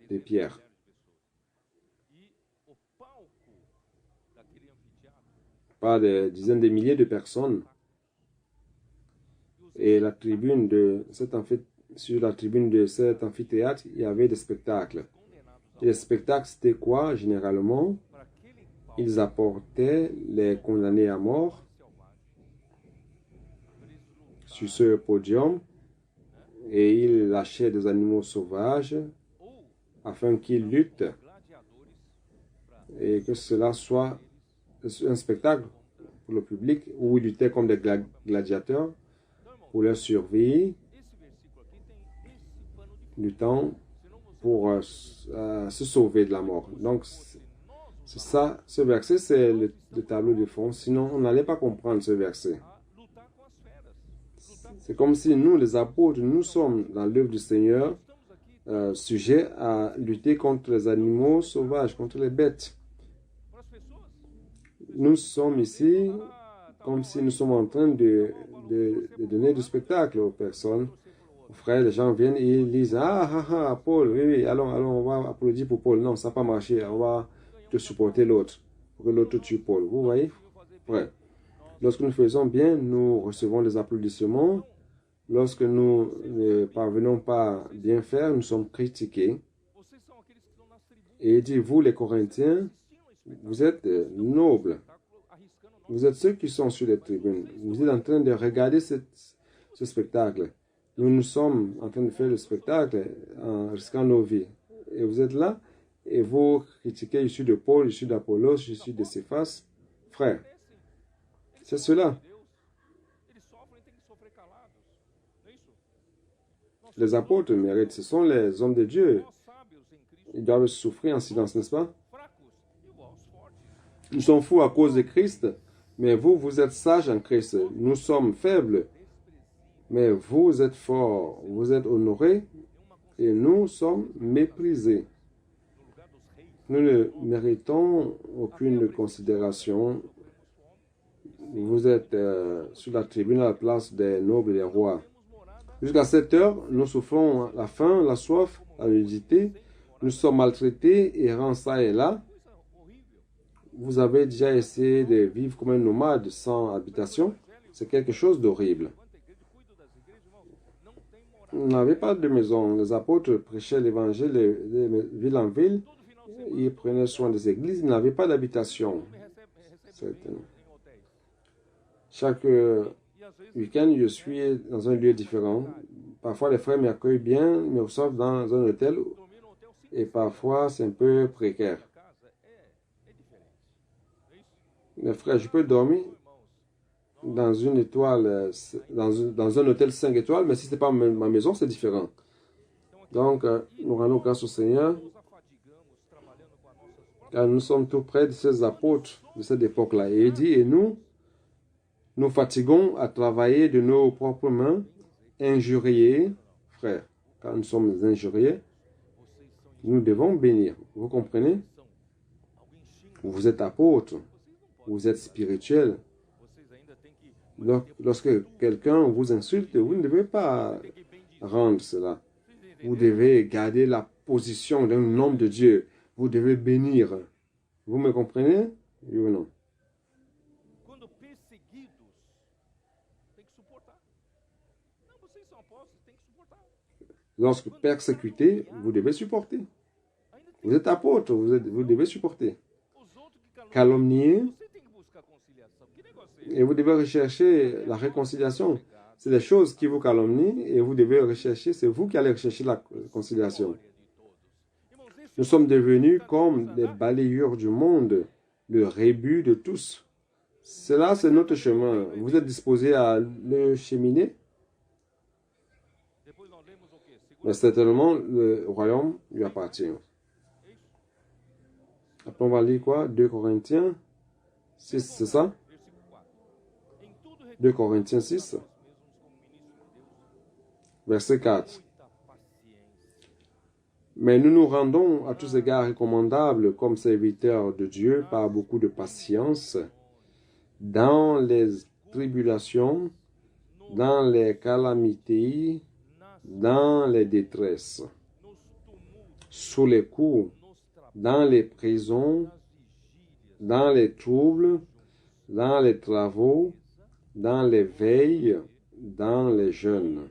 de pierre. Pas des dizaines de milliers de personnes. Et la tribune de sur la tribune de cet amphithéâtre, il y avait des spectacles. Et les spectacles, c'était quoi généralement? Ils apportaient les condamnés à mort sur ce podium et ils lâchaient des animaux sauvages afin qu'ils luttent et que cela soit un spectacle pour le public où ils luttaient comme des gladiateurs pour leur survie, luttant pour se sauver de la mort. Donc, c'est ça, ce verset, c'est le tableau de fond. Sinon, on n'allait pas comprendre ce verset. C'est comme si nous, les apôtres, nous sommes dans l'œuvre du Seigneur, sujets à lutter contre les animaux sauvages, contre les bêtes. Nous sommes ici comme si nous sommes en train de donner du spectacle aux personnes. Aux frères, les gens viennent et ils disent « Ah, Paul, oui, allons, on va applaudir pour Paul. » Non, ça n'a pas marché. On va te supporter l'autre, pour que l'autre tue Paul. Vous voyez? Ouais. Lorsque nous faisons bien, nous recevons des applaudissements. Lorsque nous ne parvenons pas à bien faire, nous sommes critiqués. Et il dit, vous les Corinthiens, vous êtes nobles. Vous êtes ceux qui sont sur les tribunes. Vous êtes en train de regarder ce spectacle. Nous sommes en train de faire le spectacle en risquant nos vies. Et vous êtes là et vous critiquez, je suis de Paul, je suis d'Apollos, je suis de Céphas. Frère, C'est cela. Les apôtres méritent, ce sont les hommes de Dieu. Ils doivent souffrir en silence, n'est-ce pas? Nous sommes fous à cause de Christ, mais vous, vous êtes sages en Christ. Nous sommes faibles, mais vous êtes forts. Vous êtes honorés et nous sommes méprisés. Nous ne méritons aucune considération. Vous êtes sur la tribune à la place des nobles et des rois. Jusqu'à 7 heures, nous souffrons la faim, la soif, la nudité. Nous sommes maltraités, errants ça et là. Vous avez déjà essayé de vivre comme un nomade sans habitation. C'est quelque chose d'horrible. Vous n'avez pas de maison. Les apôtres prêchaient l'évangile de ville en ville. Ils prenaient soin des églises. Ils n'avaient pas d'habitation. Chaque week-end, je suis dans un lieu différent. Parfois, les frères m'accueillent bien, me reçoivent dans un hôtel. Et parfois, c'est un peu précaire. Les frères, je peux dormir dans une étoile, dans un hôtel 5 étoiles, mais si ce n'est pas ma maison, c'est différent. Donc, nous rendons grâce au Seigneur, car nous sommes tout près de ces apôtres de cette époque-là. Et il dit, et nous fatiguons à travailler de nos propres mains, injuriés, frères, car nous sommes injuriés, nous devons bénir. Vous comprenez? Vous êtes apôtres, vous êtes spirituels. Lorsque quelqu'un vous insulte, vous ne devez pas rendre cela. Vous devez garder la position d'un homme de Dieu. Vous devez bénir. Vous me comprenez? Oui ou non? Lorsque persécuté, vous devez supporter. Vous êtes apôtre, vous devez supporter. Calomnier, et vous devez rechercher la réconciliation. C'est des choses qui vous calomnient et vous devez rechercher, c'est vous qui allez rechercher la réconciliation. Nous sommes devenus comme des balayeurs du monde, le rébut de tous. Cela, c'est notre chemin. Vous êtes disposés à le cheminer? Mais certainement, le royaume lui appartient. Après, on va lire quoi? 2 Corinthiens 6, c'est ça? 2 Corinthiens 6, verset 4. Mais nous nous rendons à tous égards recommandables comme serviteurs de Dieu par beaucoup de patience, dans les tribulations, dans les calamités, dans les détresses, sous les coups, dans les prisons, dans les troubles, dans les travaux, dans les veilles, dans les jeûnes,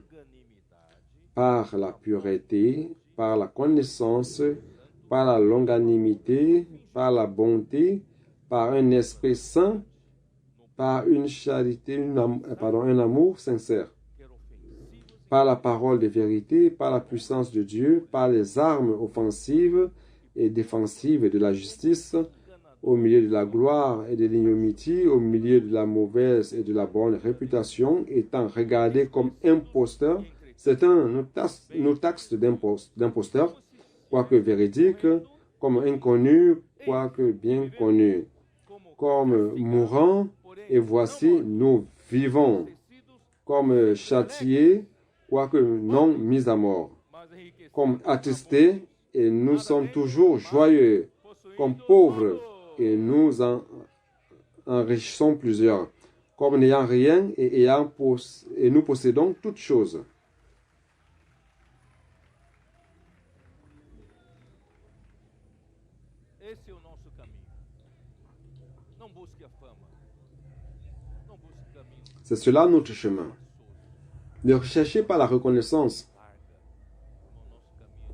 par la pureté, par la connaissance, par la longanimité, par la bonté, par un esprit saint, par une charité, un amour sincère, par la parole de vérité, par la puissance de Dieu, par les armes offensives et défensives de la justice, au milieu de la gloire et de l'ignominie, au milieu de la mauvaise et de la bonne réputation, étant regardé comme imposteur. C'est nos taxes d'imposteur, quoique véridique, comme inconnu, quoique bien connu, comme mourant, et voici nous vivons, comme châtiés, quoique non mis à mort, comme attestés, et nous sommes toujours joyeux, comme pauvres, et nous en enrichissons plusieurs, comme n'ayant rien et nous possédons toutes choses. C'est cela notre chemin. Ne recherchez pas la reconnaissance.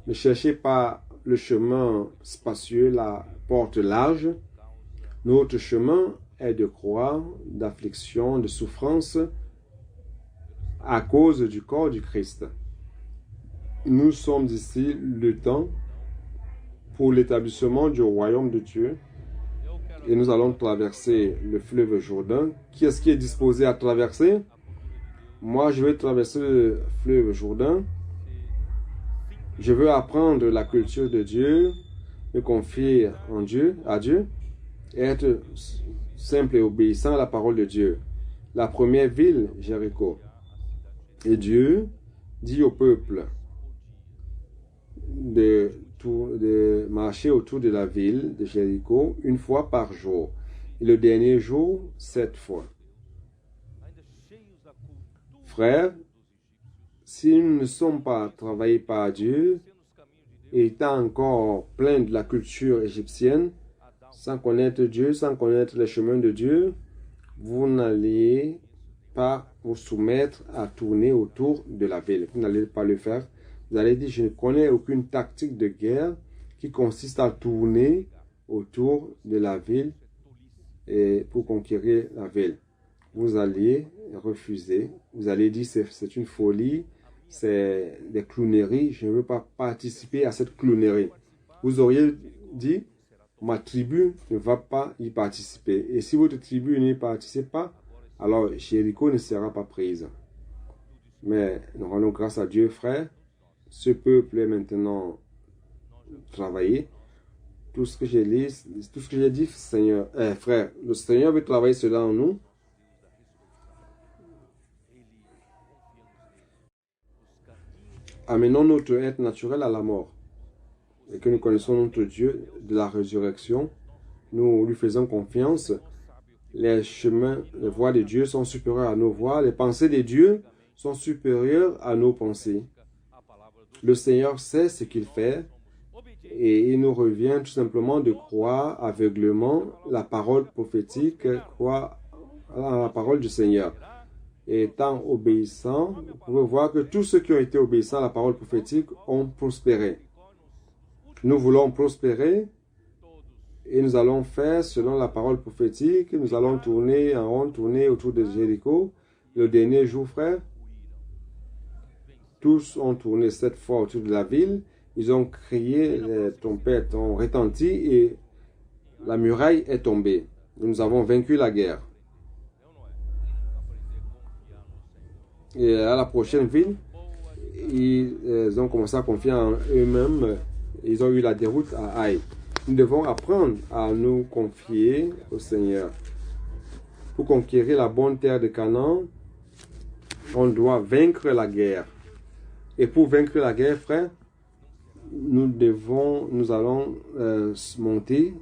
Ne cherchez pas le chemin spacieux, la porte large. Notre chemin est de croix, d'affliction, de souffrance à cause du corps du Christ. Nous sommes ici le temps pour l'établissement du royaume de Dieu et nous allons traverser le fleuve Jourdain. Qui est-ce qui est disposé à traverser? Moi, je vais traverser le fleuve Jourdain. Je veux apprendre la culture de Dieu, me confier en Dieu, à Dieu, et être simple et obéissant à la parole de Dieu. La première ville, Jéricho. Et Dieu dit au peuple de marcher autour de la ville de Jéricho une fois par jour. Et le dernier jour, 7 fois. Frères, si nous ne sommes pas travaillés par Dieu, étant encore plein de la culture égyptienne, sans connaître Dieu, sans connaître les chemins de Dieu, vous n'allez pas vous soumettre à tourner autour de la ville. Vous n'allez pas le faire. Vous allez dire, je ne connais aucune tactique de guerre qui consiste à tourner autour de la ville et pour conquérir la ville. Vous allez refuser. Vous allez dire, c'est une folie, c'est des clowneries. Je ne veux pas participer à cette clownerie. Vous auriez dit, ma tribu ne va pas y participer. Et si votre tribu n'y participe pas, alors Jéricho ne sera pas prise. Mais nous rendons grâce à Dieu, frère. Ce peuple est maintenant travaillé. Tout ce que j'ai dit, Seigneur, frère, le Seigneur veut travailler cela en nous. Amenons notre être naturel à la mort. Et que nous connaissons notre Dieu de la résurrection. Nous lui faisons confiance. Les chemins, les voies de Dieu sont supérieures à nos voies. Les pensées de Dieu sont supérieures à nos pensées. Le Seigneur sait ce qu'il fait et il nous revient tout simplement de croire aveuglément la parole prophétique, croire à la parole du Seigneur. Et étant obéissant, vous pouvez voir que tous ceux qui ont été obéissants à la parole prophétique ont prospéré. Nous voulons prospérer et nous allons faire selon la parole prophétique. Nous allons tourner en rond, tourner autour de Jéricho. Le dernier jour, frère, tous ont tourné 7 fois autour de la ville. Ils ont crié, les trompettes ont retenti et la muraille est tombée. Nous avons vaincu la guerre. Et à la prochaine ville, ils ont commencé à confier en eux-mêmes. Ils ont eu la déroute à Haï. Nous devons apprendre à nous confier au Seigneur. Pour conquérir la bonne terre de Canaan, on doit vaincre la guerre. Et pour vaincre la guerre, frère, nous allons monter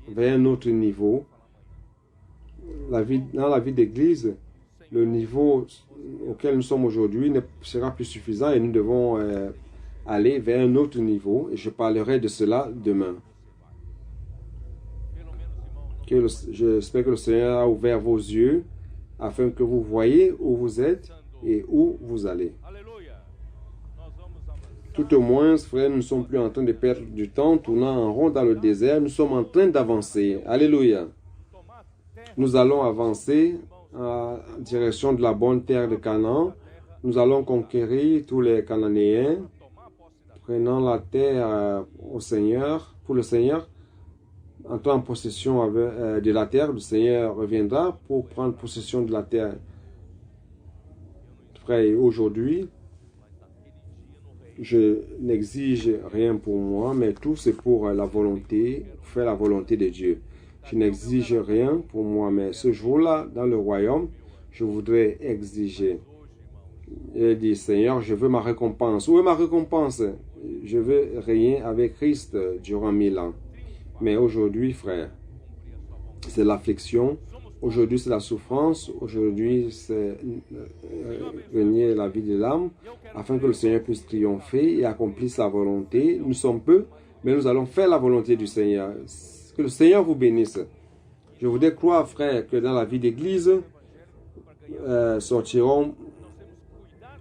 vers un autre niveau. Dans la vie d'église, le niveau auquel nous sommes aujourd'hui ne sera plus suffisant et nous devons aller vers un autre niveau. Et je parlerai de cela demain. J'espère que le Seigneur a ouvert vos yeux afin que vous voyez où vous êtes et où vous allez. Tout au moins, frère, nous ne sommes plus en train de perdre du temps, tournant en rond dans le désert. Nous sommes en train d'avancer. Alléluia. Nous allons avancer en direction de la bonne terre de Canaan. Nous allons conquérir tous les Cananéens, prenant la terre au Seigneur, pour le Seigneur. Entrant en possession de la terre, le Seigneur reviendra pour prendre possession de la terre. Frère, aujourd'hui, je n'exige rien pour moi, mais tout c'est pour la volonté, faire la volonté de Dieu. Je n'exige rien pour moi, mais ce jour-là, dans le royaume, je voudrais exiger. Et dire, Seigneur, je veux ma récompense. Où est ma récompense? Je veux régner avec Christ durant 1000 ans. Mais aujourd'hui, frère, c'est l'affliction. Aujourd'hui, c'est la souffrance. Aujourd'hui, c'est régner la vie de l'âme, afin que le Seigneur puisse triompher et accomplir sa volonté. Nous sommes peu, mais nous allons faire la volonté du Seigneur. Que le Seigneur vous bénisse. Je voudrais croire, frère, que dans la vie d'église, sortira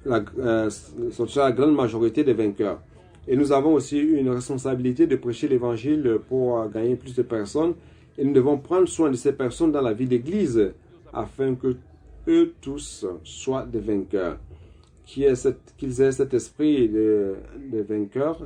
la grande majorité des vainqueurs. Et nous avons aussi une responsabilité de prêcher l'évangile pour gagner plus de personnes. Et nous devons prendre soin de ces personnes dans la vie d'église afin que eux tous soient des vainqueurs. Qu'ils aient cet esprit de vainqueur,